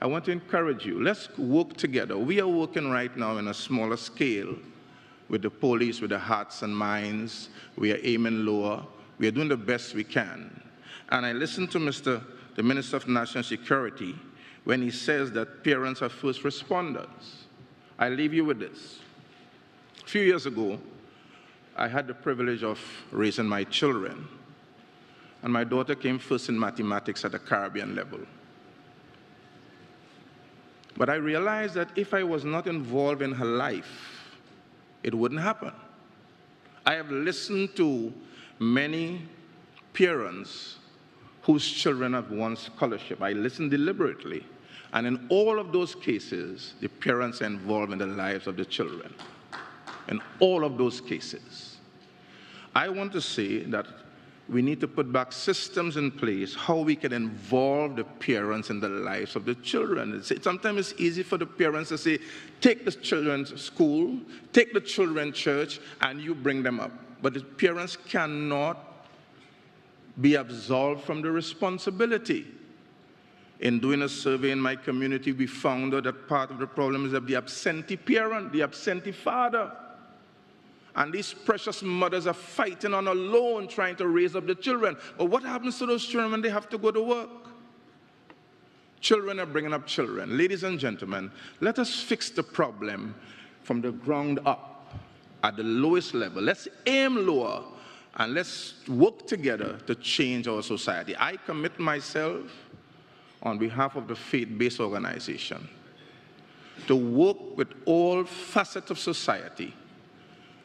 I want to encourage you. Let's work together. We are working right now in a smaller scale with the police, with the hearts and minds. We are aiming lower. We are doing the best we can. And I listened to the Minister of National Security when he says that parents are first responders. I leave you with this. A few years ago, I had the privilege of raising my children, and my daughter came first in mathematics at the Caribbean level. But I realized that if I was not involved in her life, it wouldn't happen. I have listened to many parents whose children have won scholarship. I listened deliberately. And in all of those cases, the parents are involved in the lives of the children. In all of those cases. I want to say that we need to put back systems in place how we can involve the parents in the lives of the children. Sometimes it's easy for the parents to say, take the children to school, take the children to church, and you bring them up. But the parents cannot be absolved from the responsibility. In doing a survey in my community, we found out that part of the problem is that the absentee parent, the absentee father. And these precious mothers are fighting on a loan trying to raise up the children. But what happens to those children when they have to go to work? Children are bringing up children. Ladies and gentlemen, let us fix the problem from the ground up at the lowest level. Let's aim lower and let's work together to change our society. I commit myself on behalf of the faith-based organization to work with all facets of society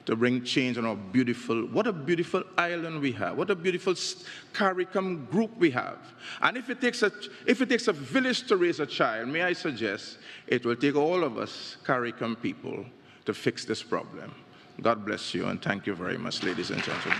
to bring change on our what a beautiful island we have, what a beautiful CARICOM group we have. And if it takes a village to raise a child, may I suggest it will take all of us CARICOM people to fix this problem. God bless you, and thank you very much, ladies and gentlemen.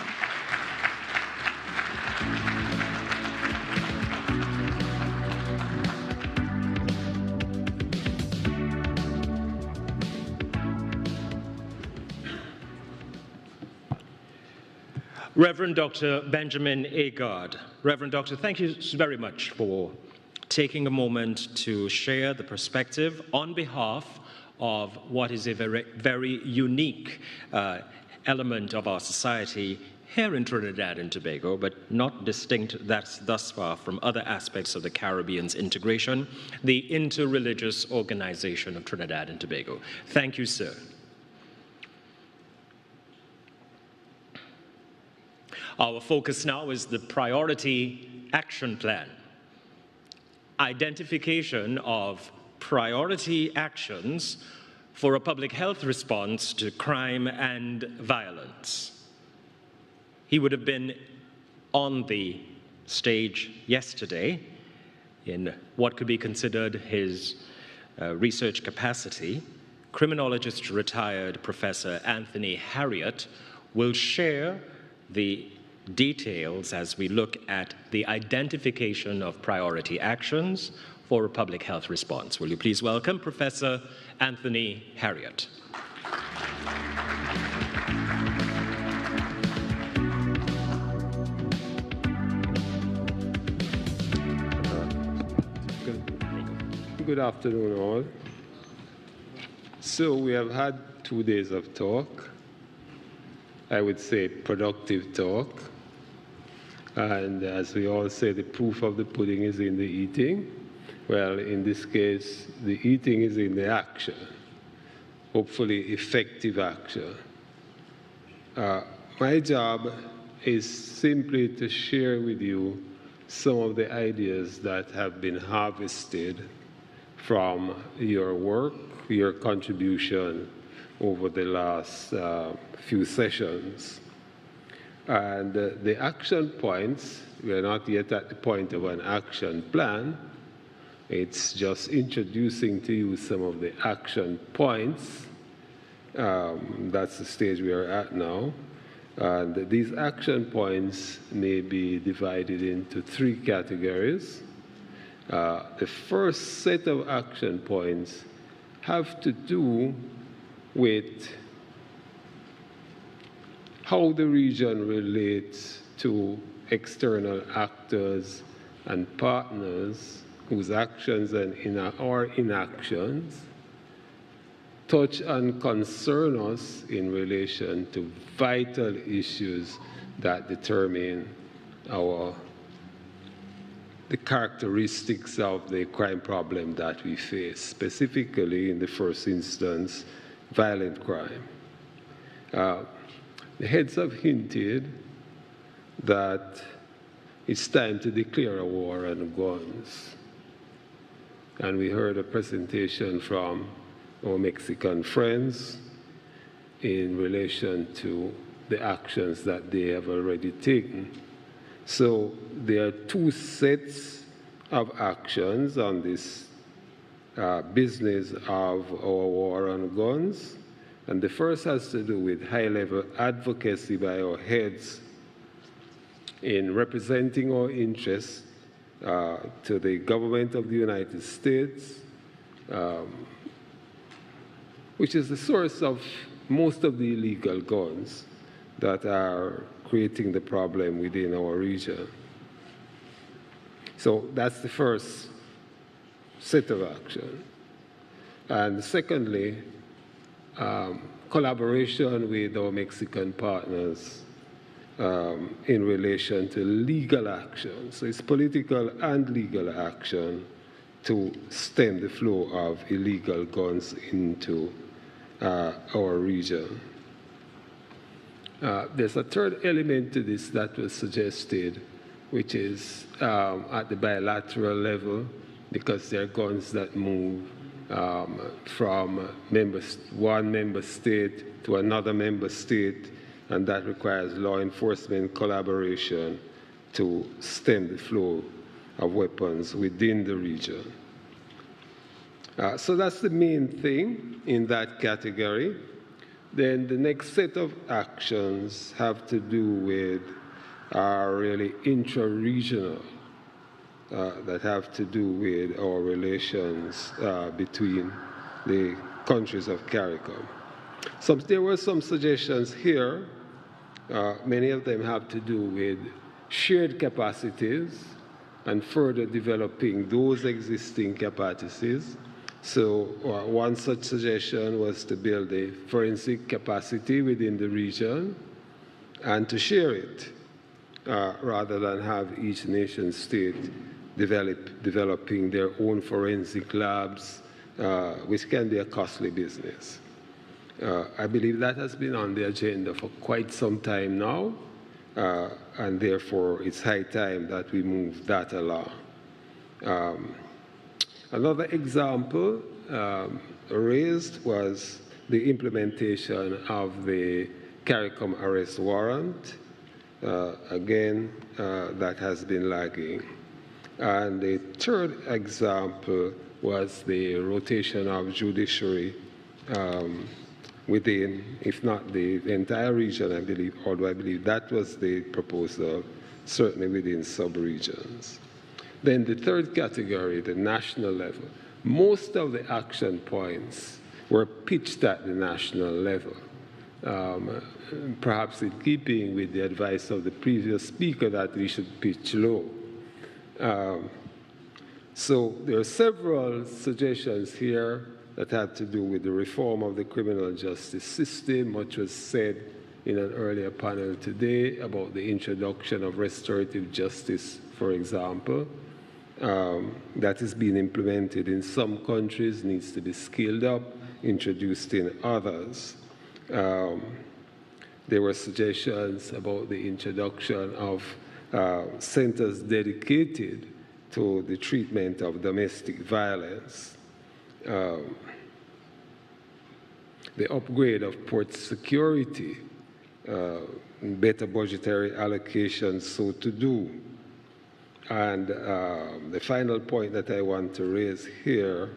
Reverend Dr. Benjamin Agard. Reverend Doctor, thank you very much for taking a moment to share the perspective on behalf of what is a very unique element of our society here in Trinidad and Tobago, but not distinct thus far from other aspects of the Caribbean's integration, the Interreligious Organization of Trinidad and Tobago. Thank you, sir. Our focus now is the Priority Action Plan. Identification of priority actions for a public health response to crime and violence. He would have been on the stage yesterday in what could be considered his research capacity. Criminologist retired Professor Anthony Harriott will share the details as we look at the identification of priority actions for a public health response. Will you please welcome Professor Anthony Harriott. Good afternoon, all. So we have had 2 days of talk. I would say productive talk. And as we all say, the proof of the pudding is in the eating. Well, in this case, the eating is in the action, hopefully effective action. My job is simply to share with you some of the ideas that have been harvested from your work, your contribution over the last few sessions. And the action points, we are not yet at the point of an action plan. It's just introducing to you some of the action points. That's the stage we are at now. And these action points may be divided into 3 categories. The first set of action points have to do with how the region relates to external actors and partners whose actions or inactions touch and concern us in relation to vital issues that determine the characteristics of the crime problem that we face, specifically in the first instance, violent crime. The heads have hinted that it's time to declare a war on guns. And we heard a presentation from our Mexican friends in relation to the actions that they have already taken. So there are 2 sets of actions on this business of our war on guns. And the first has to do with high-level advocacy by our heads in representing our interests to the government of the United States, which is the source of most of the illegal guns that are creating the problem within our region. So that's the first set of action. And secondly, collaboration with our Mexican partners in relation to legal action. So it's political and legal action to stem the flow of illegal guns into our region. There's a third element to this that was suggested, which is at the bilateral level, because there are guns that move from one member state to another member state, and that requires law enforcement collaboration to stem the flow of weapons within the region. So that's the main thing in that category. Then the next set of actions have to do with really intra-regional, that have to do with our relations between the countries of CARICOM. There were some suggestions here. Many of them have to do with shared capacities and further developing those existing capacities. So one such suggestion was to build a forensic capacity within the region and to share it rather than have each nation state developing their own forensic labs, which can be a costly business. I believe that has been on the agenda for quite some time now, and therefore it's high time that we move that along. Another example raised was the implementation of the CARICOM arrest warrant. Again, that has been lagging. And the third example was the rotation of judiciary within, if not the entire region, I believe, although I believe that was the proposal, certainly within sub-regions. Then the third category, the national level. Most of the action points were pitched at the national level, perhaps in keeping with the advice of the previous speaker that we should pitch low. So there are several suggestions here that had to do with the reform of the criminal justice system. Much was said in an earlier panel today about the introduction of restorative justice, for example. That is being implemented in some countries, needs to be scaled up, introduced in others. There were suggestions about the introduction of centers dedicated to the treatment of domestic violence. the upgrade of port security, better budgetary allocations, so to do. And the final point that I want to raise here,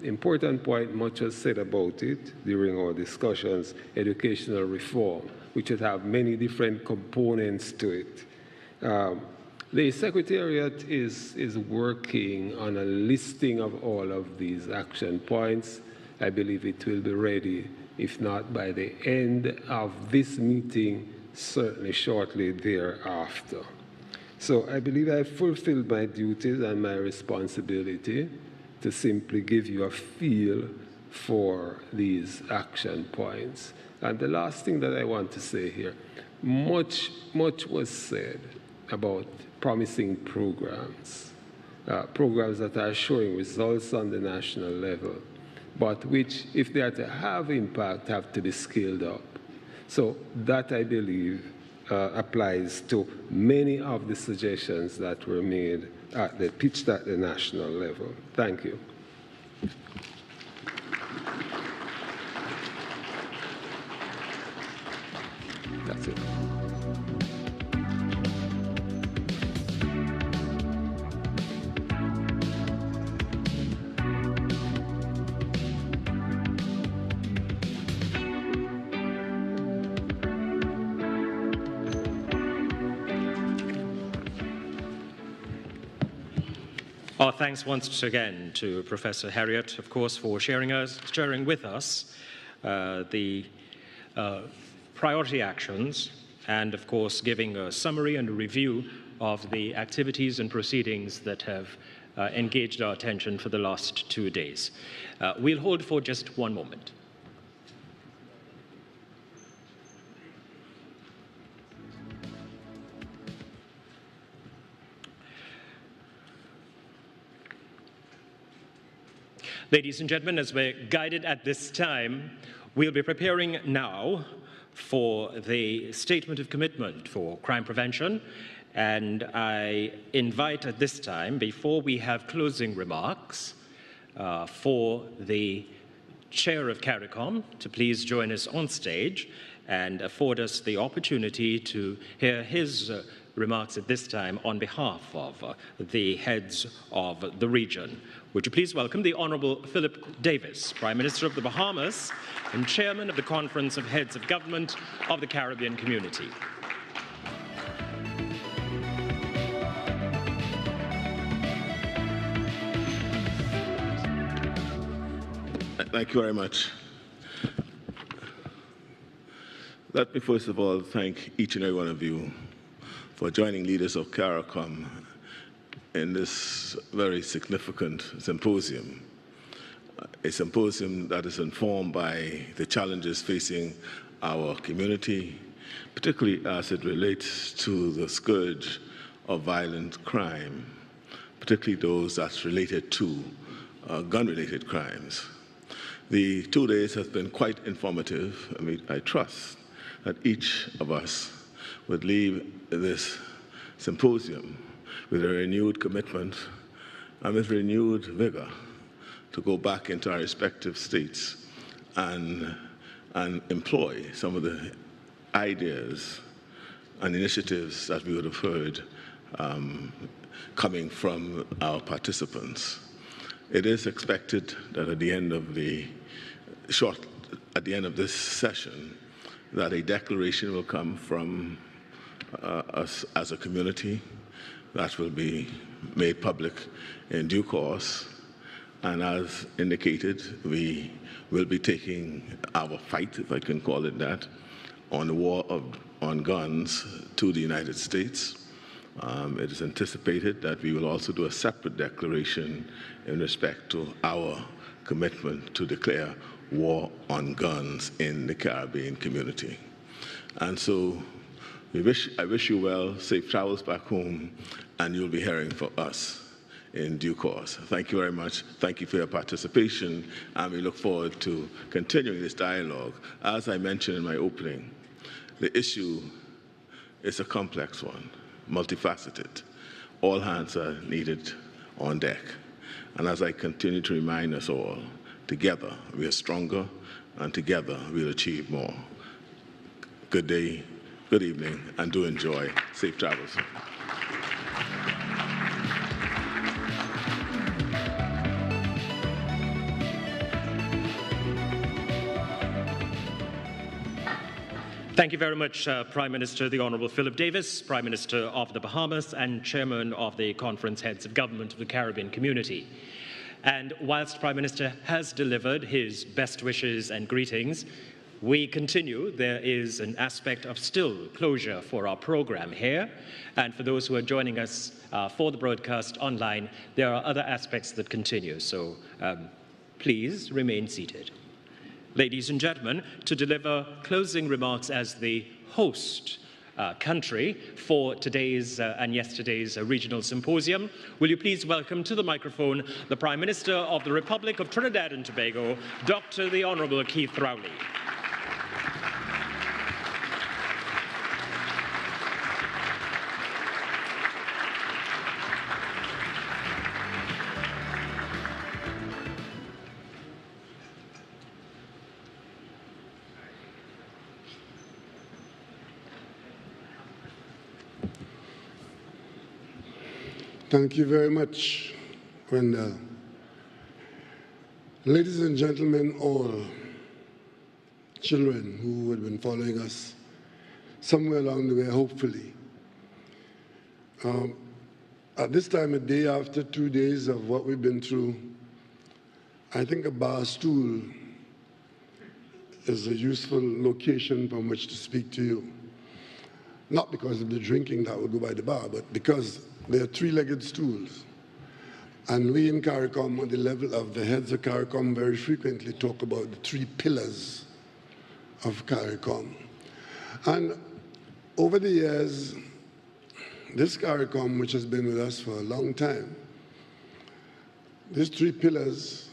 important point, much was said about it during our discussions, educational reform, which would have many different components to it. The Secretariat is working on a listing of all of these action points. I believe it will be ready, if not by the end of this meeting, certainly shortly thereafter. So I believe I've fulfilled my duties and my responsibility to simply give you a feel for these action points. And the last thing that I want to say here, much was said about promising programs, programs that are showing results on the national level, but which, if they are to have impact, have to be scaled up. So that, I believe, applies to many of the suggestions that were made pitched at the national level. Thank you. That's it. Our thanks once again to Professor Harriott, of course, for sharing with us the priority actions and, of course, giving a summary and a review of the activities and proceedings that have engaged our attention for the last 2 days. We'll hold for just one moment. Ladies and gentlemen, as we're guided at this time, we'll be preparing now for the Statement of Commitment for Crime Prevention. And I invite at this time, before we have closing remarks, for the Chair of CARICOM to please join us on stage and afford us the opportunity to hear his remarks at this time on behalf of the heads of the region. Would you please welcome the Honourable Philip Davis, Prime Minister of the Bahamas and Chairman of the Conference of Heads of Government of the Caribbean Community. Thank you very much. Let me first of all thank each and every one of you for joining leaders of CARICOM in this very significant symposium, a symposium that is informed by the challenges facing our community, particularly as it relates to the scourge of violent crime, particularly those that's related to gun-related crimes. The 2 days have been quite informative. I trust that each of us would leave this symposium with a renewed commitment and with renewed vigor to go back into our respective states and employ some of the ideas and initiatives that we would have heard coming from our participants. It is expected that at the end of this session, that a declaration will come from us as a community that will be made public in due course. And as indicated, we will be taking our fight, if I can call it that, on the war on guns to the United States. It is anticipated that we will also do a separate declaration in respect to our commitment to declare war on guns in the Caribbean community. And so I wish you well, safe travels back home, and you'll be hearing from us in due course. Thank you very much. Thank you for your participation, and we look forward to continuing this dialogue. As I mentioned in my opening, the issue is a complex one, multifaceted. All hands are needed on deck. And as I continue to remind us all, together we are stronger, and together we'll achieve more. Good day, good evening, and do enjoy. Safe travels. Thank you very much, Prime Minister, the Honourable Philip Davis, Prime Minister of the Bahamas and Chairman of the Conference Heads of Government of the Caribbean Community. And whilst Prime Minister has delivered his best wishes and greetings, we continue. There is an aspect of still closure for our program here. And for those who are joining us for the broadcast online, there are other aspects that continue. So please remain seated. Ladies and gentlemen, to deliver closing remarks as the host country for today's and yesterday's regional symposium, will you please welcome to the microphone the Prime Minister of the Republic of Trinidad and Tobago, Dr. the Honourable Keith Rowley. Thank you very much, Wendell. Ladies and gentlemen, all children who have been following us somewhere along the way, hopefully. At this time of day, after 2 days of what we've been through, I think a bar stool is a useful location from which to speak to you. Not because of the drinking that will go by the bar, but because they are three-legged stools. And we in CARICOM, at the level of the heads of CARICOM, very frequently talk about the 3 pillars of CARICOM. And over the years, this CARICOM, which has been with us for a long time, these 3 pillars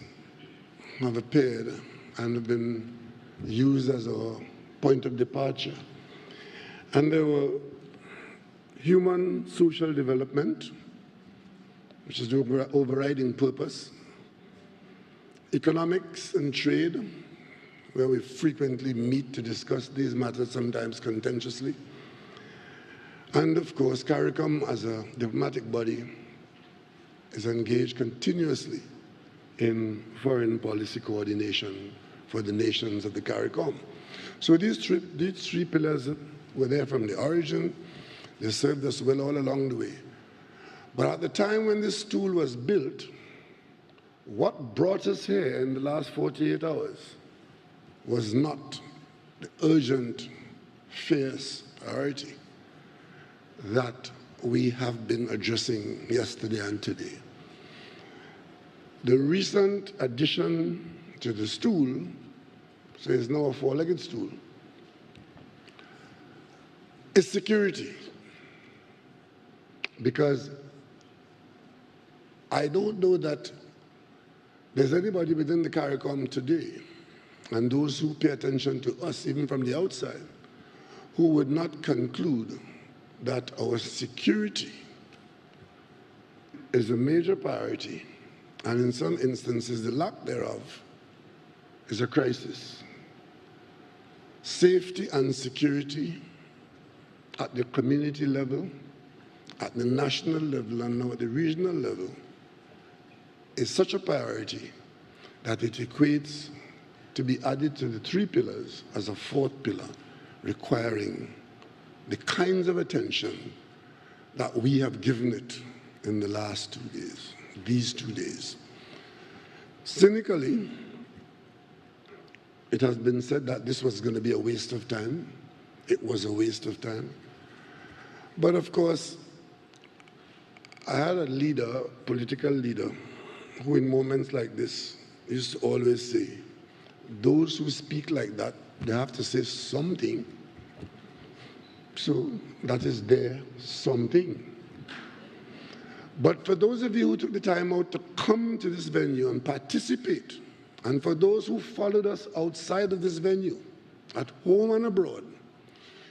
have appeared and have been used as a point of departure. And they were human social development, which is the overriding purpose, economics and trade, where we frequently meet to discuss these matters, sometimes contentiously, and of course, CARICOM as a diplomatic body is engaged continuously in foreign policy coordination for the nations of the CARICOM. So these three pillars were there from the origin. They served us well all along the way. But at the time when this stool was built, what brought us here in the last 48 hours was not the urgent, fierce priority that we have been addressing yesterday and today. The recent addition to the stool, so it's now a 4-legged stool, is security. Because I don't know that there's anybody within the CARICOM today, and those who pay attention to us, even from the outside, who would not conclude that our security is a major priority, and in some instances, the lack thereof is a crisis. Safety and security at the community level, at the national level, and now at the regional level, is such a priority that it equates to be added to the 3 pillars as a 4th pillar, requiring the kinds of attention that we have given it in the last 2 days, these 2 days. Cynically, it has been said that this was going to be a waste of time. It was a waste of time. But of course, I had a leader, political leader, who in moments like this used to always say, those who speak like that, they have to say something. So that is their something. But for those of you who took the time out to come to this venue and participate, and for those who followed us outside of this venue, at home and abroad,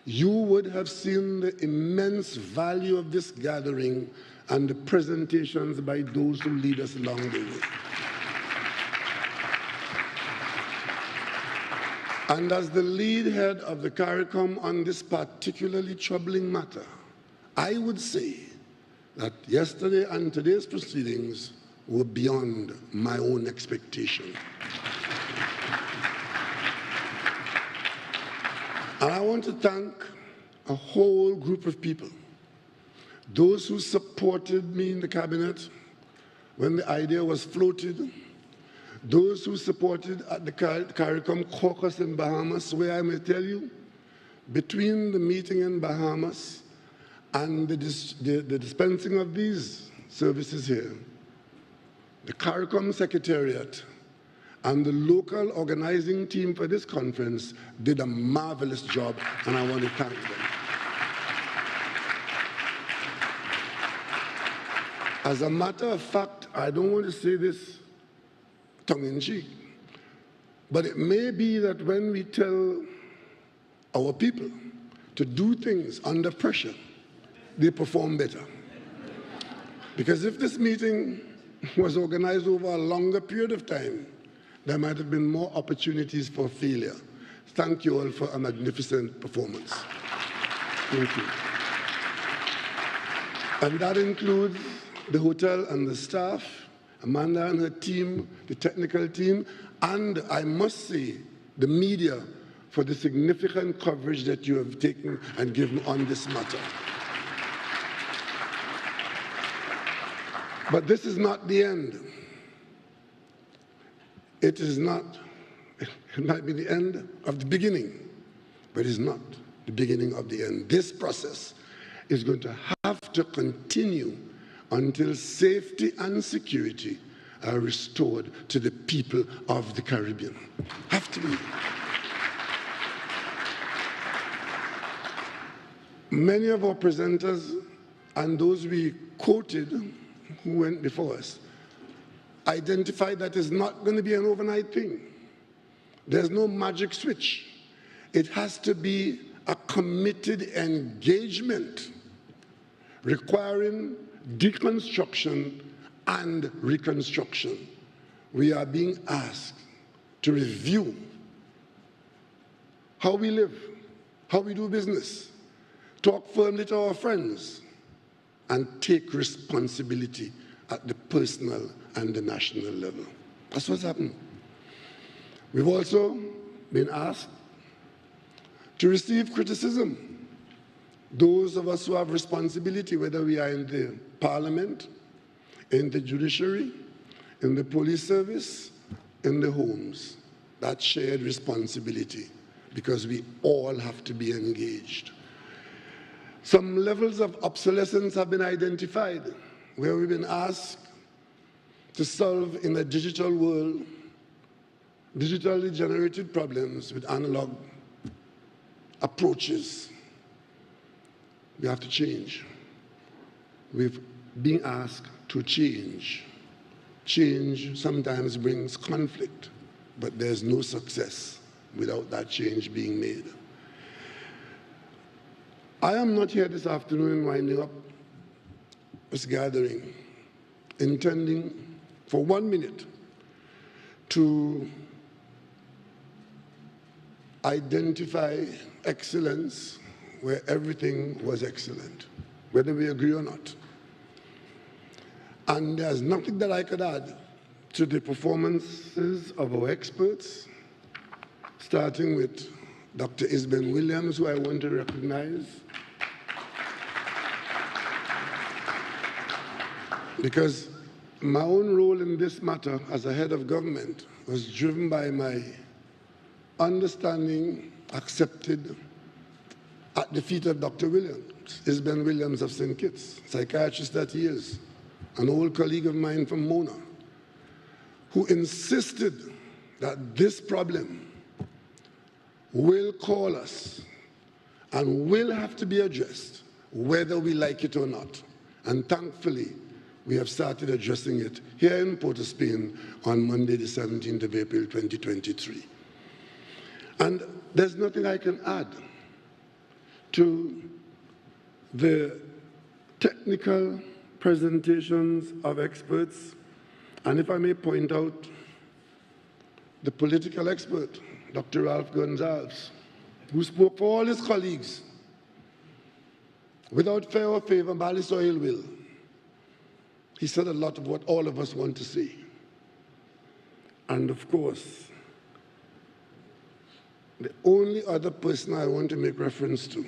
you would have seen the immense value of this gathering and the presentations by those who lead us along the way. And as the lead head of the CARICOM on this particularly troubling matter, I would say that yesterday and today's proceedings were beyond my own expectation. And I want to thank a whole group of people, those who supported me in the cabinet when the idea was floated, those who supported at the CARICOM caucus in Bahamas, where I may tell you, between the meeting in Bahamas and the dispensing of these services here, the CARICOM Secretariat and the local organizing team for this conference did a marvelous job, and I want to thank them. As a matter of fact, I don't want to say this tongue-in-cheek, but it may be that when we tell our people to do things under pressure, they perform better. Because if this meeting was organized over a longer period of time, there might have been more opportunities for failure. Thank you all for a magnificent performance. Thank you. And that includes the hotel and the staff, Amanda and her team, the technical team, and I must say, the media for the significant coverage that you have taken and given on this matter. But this is not the end. It is not. It might be the end of the beginning, but it's not the beginning of the end. This process is going to have to continue until safety and security are restored to the people of the Caribbean. Have to be. Many of our presenters and those we quoted who went before us identified that it's not going to be an overnight thing. There's no magic switch. It has to be a committed engagement requiring deconstruction and reconstruction. We are being asked to review how we live, how we do business, talk firmly to our friends, and take responsibility at the personal and the national level. That's what's happening. We've also been asked to receive criticism. Those of us who have responsibility, whether we are in the parliament, in the judiciary, in the police service, in the homes, that shared responsibility, because we all have to be engaged. Some levels of obsolescence have been identified, where we've been asked to solve in a digital world, digitally generated problems with analog approaches. We have to change. We've been asked to change. Change sometimes brings conflict, but there's no success without that change being made. I am not here this afternoon winding up this gathering, intending for 1 minute to identify excellence where everything was excellent, whether we agree or not. And there's nothing that I could add to the performances of our experts, starting with Dr. Isben Williams, who I want to recognize, because my own role in this matter as a head of government was driven by my understanding, accepted at the feet of Dr. Williams, Isben Williams of St. Kitts, psychiatrist that he is, an old colleague of mine from Mona, who insisted that this problem will call us and will have to be addressed, whether we like it or not. And thankfully, we have started addressing it here in Port of Spain on Monday, the 17th of April, 2023. And there's nothing I can add to the technical presentations of experts, and if I may point out, the political expert, Dr. Ralph Gonsalves, who spoke for all his colleagues without fear or favor, malice or ill will. He said a lot of what all of us want to see. And of course, the only other person I want to make reference to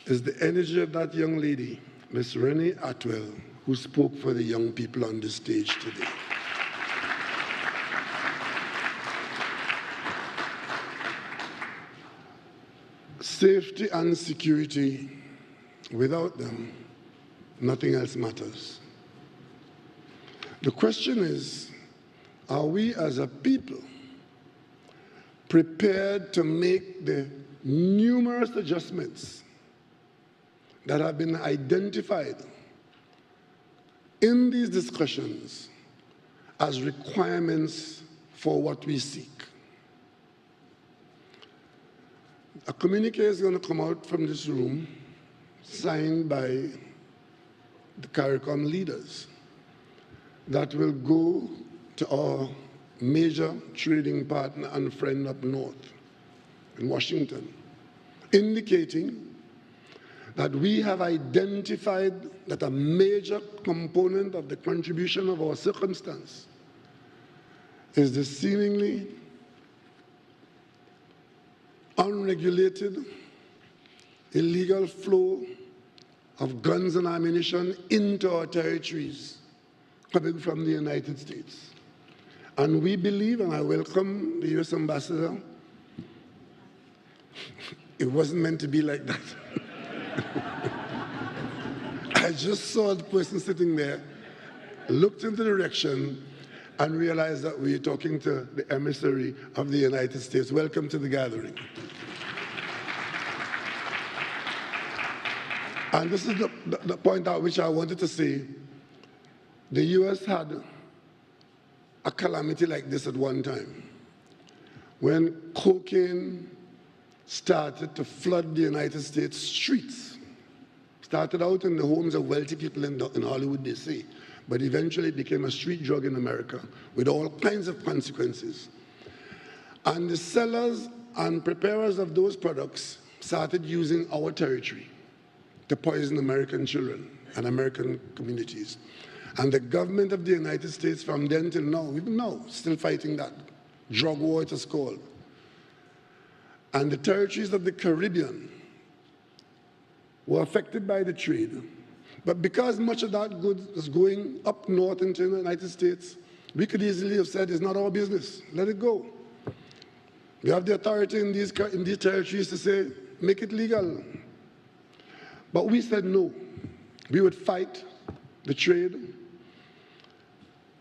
is the energy of that young lady, Miss Renee Atwell, who spoke for the young people on the stage today. Safety and security, without them, nothing else matters. The question is, are we as a people prepared to make the numerous adjustments that have been identified in these discussions as requirements for what we seek? A communique is going to come out from this room, signed by the CARICOM leaders, that will go to our major trading partner and friend up north in Washington, indicating that we have identified that a major component of the contribution of our circumstance is the seemingly unregulated, illegal flow of guns and ammunition into our territories coming from the United States. And we believe, and I welcome the U.S. Ambassador, it wasn't meant to be like that. I just saw the person sitting there, looked in the direction, and realized that we were talking to the emissary of the United States. Welcome to the gathering. And this is the point at which I wanted to say, the U.S. had a calamity like this at one time. When cocaine started to flood the United States streets, started out in the homes of wealthy people in Hollywood, they say, but eventually it became a street drug in America with all kinds of consequences. And the sellers and preparers of those products started using our territory to poison American children and American communities. And the government of the United States from then till now, even now, still fighting that. Drug war it is called. And the territories of the Caribbean were affected by the trade. But because much of that goods is going up north into the United States, we could easily have said, it's not our business, let it go. We have the authority in these territories to say, make it legal. But we said no. We would fight the trade,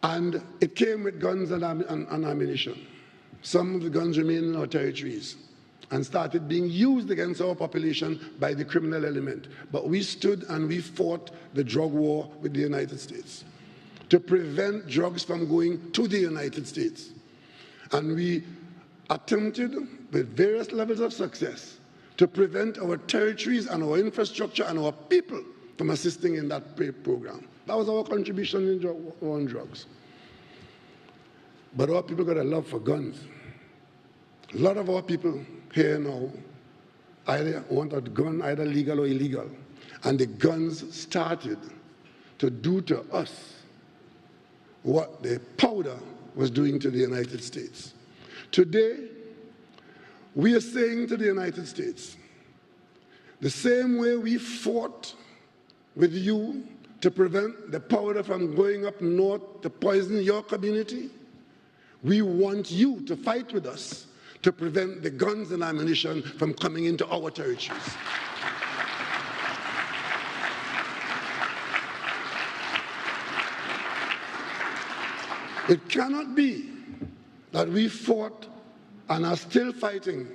and it came with guns and ammunition. Some of the guns remain in our territories and started being used against our population by the criminal element. But we stood and we fought the drug war with the United States to prevent drugs from going to the United States. And we attempted, with various levels of success, to prevent our territories and our infrastructure and our people from assisting in that program. That was our contribution in on drugs. But our people got a love for guns. A lot of our people here now either want a gun, either legal or illegal. And the guns started to do to us what the powder was doing to the United States. Today, we are saying to the United States, the same way we fought with you to prevent the powder from going up north to poison your community, we want you to fight with us to prevent the guns and ammunition from coming into our territories. It cannot be that we fought and are still fighting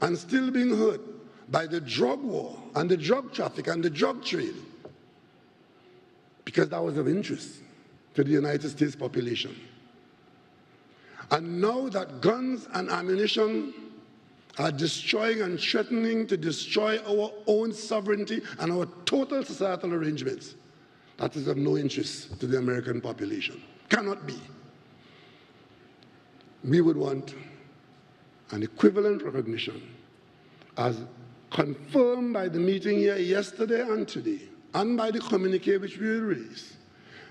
and still being hurt by the drug war and the drug traffic and the drug trade, because that was of interest to the United States population. And now that guns and ammunition are destroying and threatening to destroy our own sovereignty and our total societal arrangements, that is of no interest to the American population. Cannot be. We would want an equivalent recognition as confirmed by the meeting here yesterday and today, and by the communique which we will release,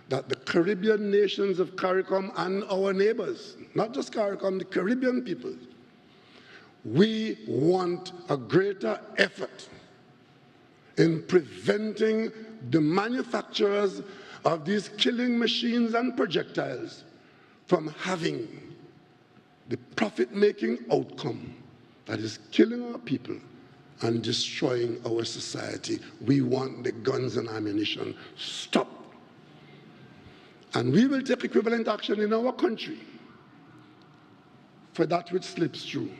that the Caribbean nations of CARICOM and our neighbors, not just CARICOM, the Caribbean people, we want a greater effort in preventing the manufacturers of these killing machines and projectiles from having the profit-making outcome that is killing our people and destroying our society. We want the guns and ammunition stopped. And we will take equivalent action in our country for that which slips through.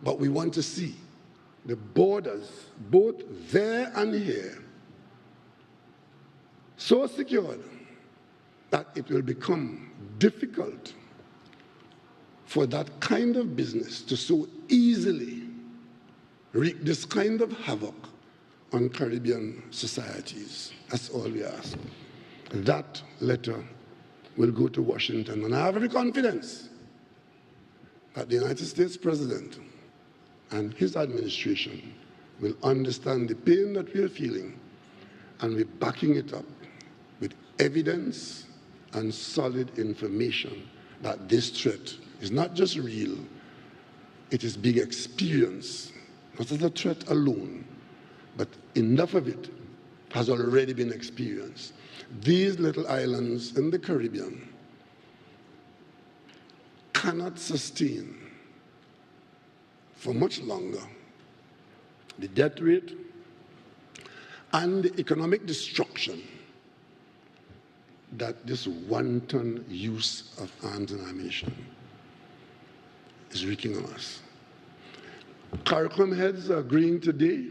But we want to see the borders, both there and here, so secured that it will become difficult for that kind of business to so easily wreak this kind of havoc on Caribbean societies. That's all we ask. That letter will go to Washington, and I have every confidence that the United States President and his administration will understand the pain that we are feeling, and we're backing it up with evidence and solid information that this threat is not just real, it is being experienced, not as a threat alone, but enough of it has already been experienced. These little islands in the Caribbean cannot sustain for much longer the death rate and the economic destruction that this wanton use of arms and ammunition is wreaking on us. CARICOM heads are agreeing today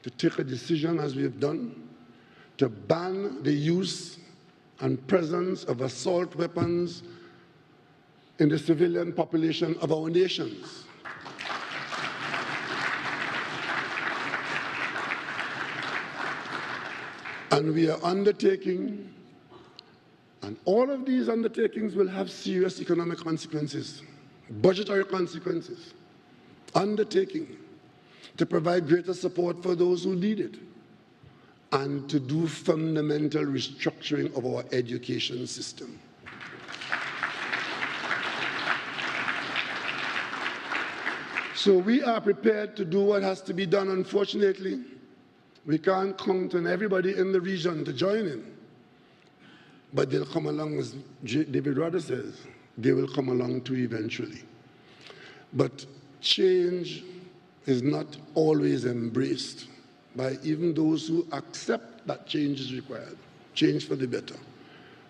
to take a decision, as we have done, to ban the use and presence of assault weapons in the civilian population of our nations. And we are undertaking, and all of these undertakings will have serious economic consequences, budgetary consequences, undertaking to provide greater support for those who need it, and to do fundamental restructuring of our education system. So we are prepared to do what has to be done. Unfortunately, we can't count on everybody in the region to join in. But they'll come along, as David Rudder says, they will come along too eventually. But change is not always embraced by even those who accept that change is required, change for the better,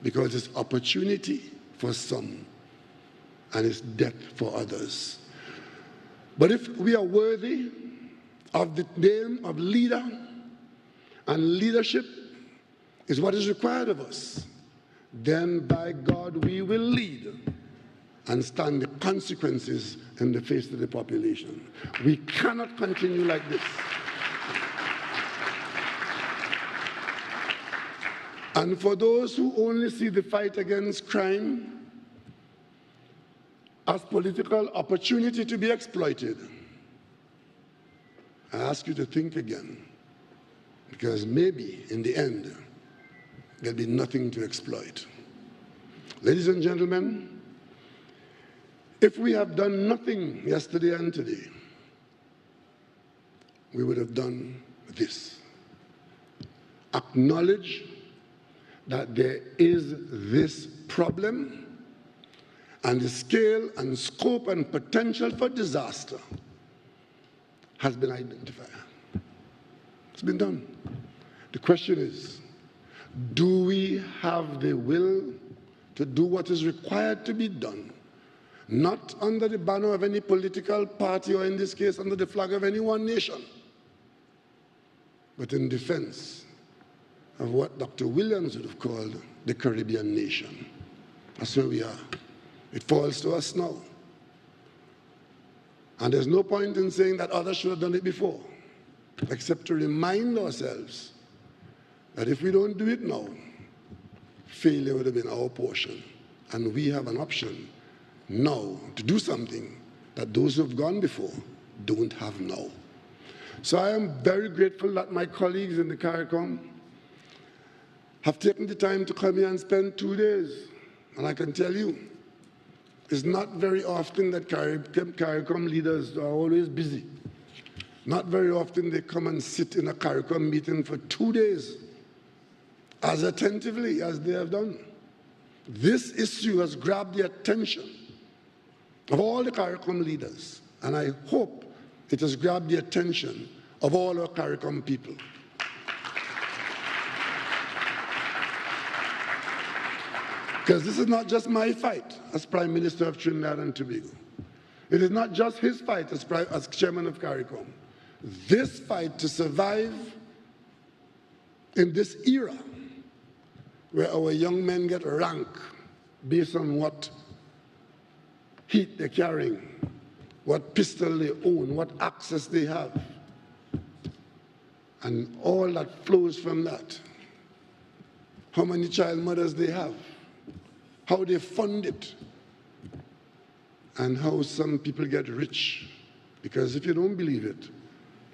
because it's opportunity for some and it's death for others. But if we are worthy of the name of leader, and leadership is what is required of us, then by God we will lead and stand the consequences in the face of the population. We cannot continue like this. And for those who only see the fight against crime as political opportunity to be exploited, I ask you to think again, because maybe in the end, there'll be nothing to exploit. Ladies and gentlemen, if we have done nothing yesterday and today, we would have done this. Acknowledge that there is this problem, and the scale and scope and potential for disaster has been identified. It's been done. The question is, do we have the will to do what is required to be done, not under the banner of any political party, or in this case under the flag of any one nation, but in defense of what Dr. Williams would have called the Caribbean nation? That's where we are. It falls to us now. And there's no point in saying that others should have done it before, except to remind ourselves that if we don't do it now, failure would have been our portion. And we have an option now to do something that those who have gone before don't have now. So I am very grateful that my colleagues in the CARICOM have taken the time to come here and spend 2 days. And I can tell you, it's not very often that CARICOM leaders are always busy. Not very often they come and sit in a CARICOM meeting for 2 days as attentively as they have done. This issue has grabbed the attention of all the CARICOM leaders, and I hope it has grabbed the attention of all our CARICOM people. Because this is not just my fight as Prime Minister of Trinidad and Tobago. It is not just his fight as Chairman of CARICOM. This fight to survive in this era where our young men get rank based on what heat they're carrying, what pistol they own, what access they have, and all that flows from that. How many child mothers they have, how they fund it, and how some people get rich. Because if you don't believe it,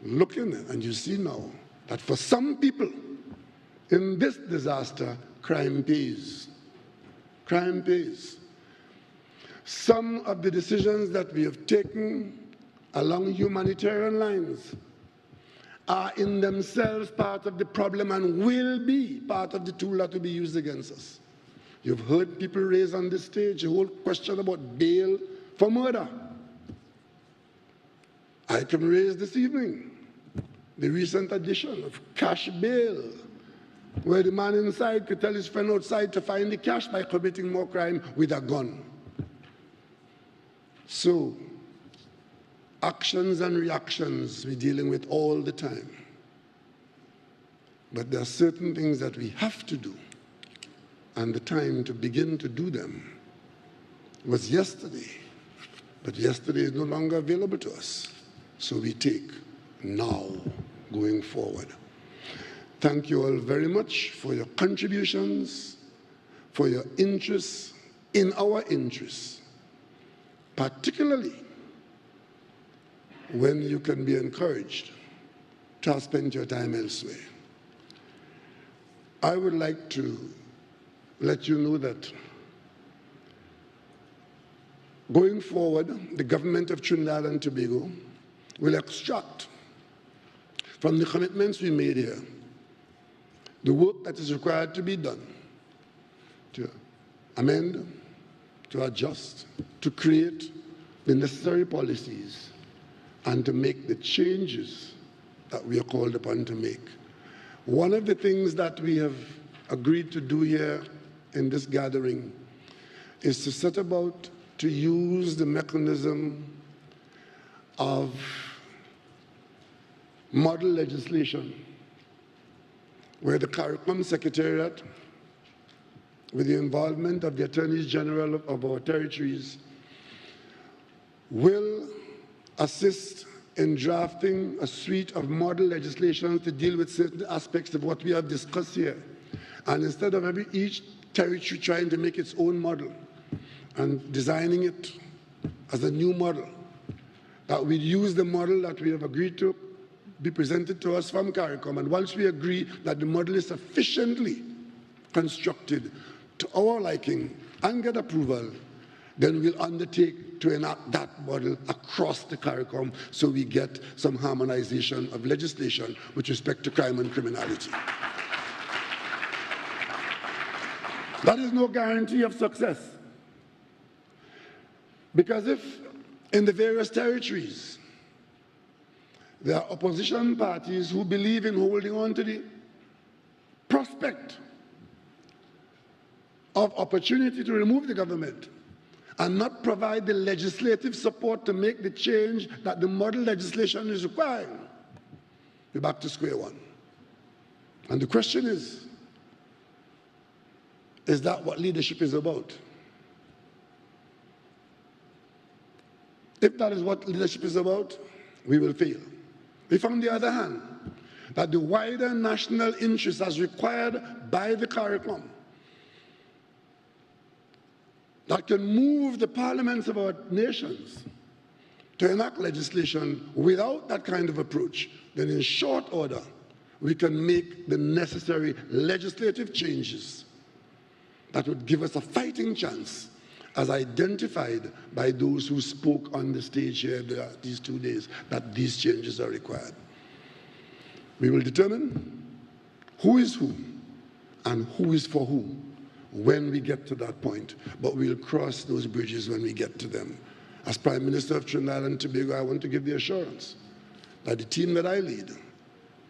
look in it and you see now that for some people in this disaster, crime pays. Crime pays. Some of the decisions that we have taken along humanitarian lines are in themselves part of the problem and will be part of the tool that will be used against us. You've heard people raise on this stage a whole question about bail for murder. I can raise this evening the recent addition of cash bail, where the man inside could tell his friend outside to find the cash by committing more crime with a gun. So, actions and reactions we're dealing with all the time. But there are certain things that we have to do, and the time to begin to do them was yesterday. But yesterday is no longer available to us. So we take now going forward. Thank you all very much for your contributions, for your interest in our interests, particularly when you can be encouraged to spend your time elsewhere. I would like to let you know that going forward, the government of Trinidad and Tobago will extract from the commitments we made here the work that is required to be done to amend, to adjust, to create the necessary policies, and to make the changes that we are called upon to make. One of the things that we have agreed to do here in this gathering is to set about to use the mechanism of model legislation, where the CARICOM Secretariat, with the involvement of the Attorneys General of our territories, will assist in drafting a suite of model legislation to deal with certain aspects of what we have discussed here. And instead of each territory trying to make its own model and designing it as a new model, that we use the model that we have agreed to be presented to us from CARICOM. And once we agree that the model is sufficiently constructed to our liking and get approval, then we'll undertake to enact that model across the CARICOM so we get some harmonization of legislation with respect to crime and criminality. That is no guarantee of success. Because if in the various territories there are opposition parties who believe in holding on to the prospect of opportunity to remove the government and not provide the legislative support to make the change that the model legislation is requiring, we're back to square one. And the question is that what leadership is about? If that is what leadership is about, we will fail. If, on the other hand, that the wider national interest as required by the CARICOM that can move the parliaments of our nations to enact legislation without that kind of approach, then in short order, we can make the necessary legislative changes that would give us a fighting chance, as identified by those who spoke on the stage here these 2 days, that these changes are required. We will determine who is who and who is for who when we get to that point, but we'll cross those bridges when we get to them. As Prime Minister of Trinidad and Tobago, I want to give the assurance that the team that I lead,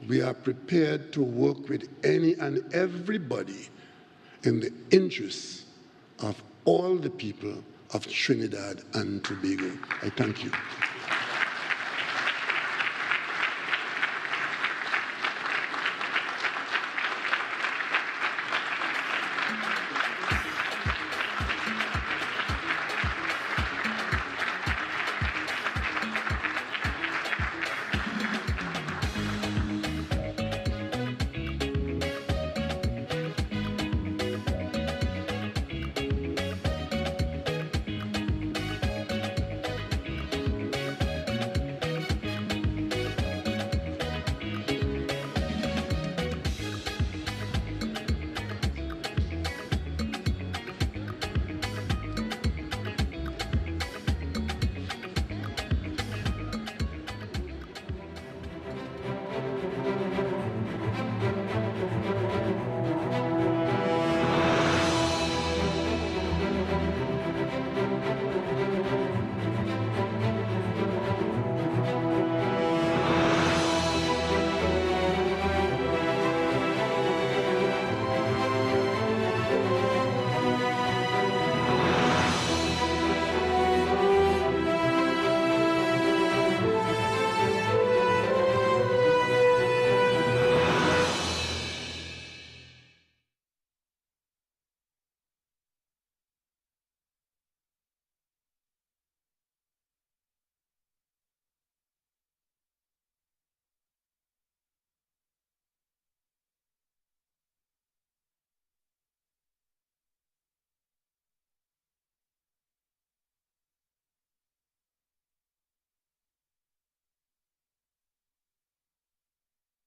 we are prepared to work with any and everybody in the interests of all the people of Trinidad and Tobago. I thank you.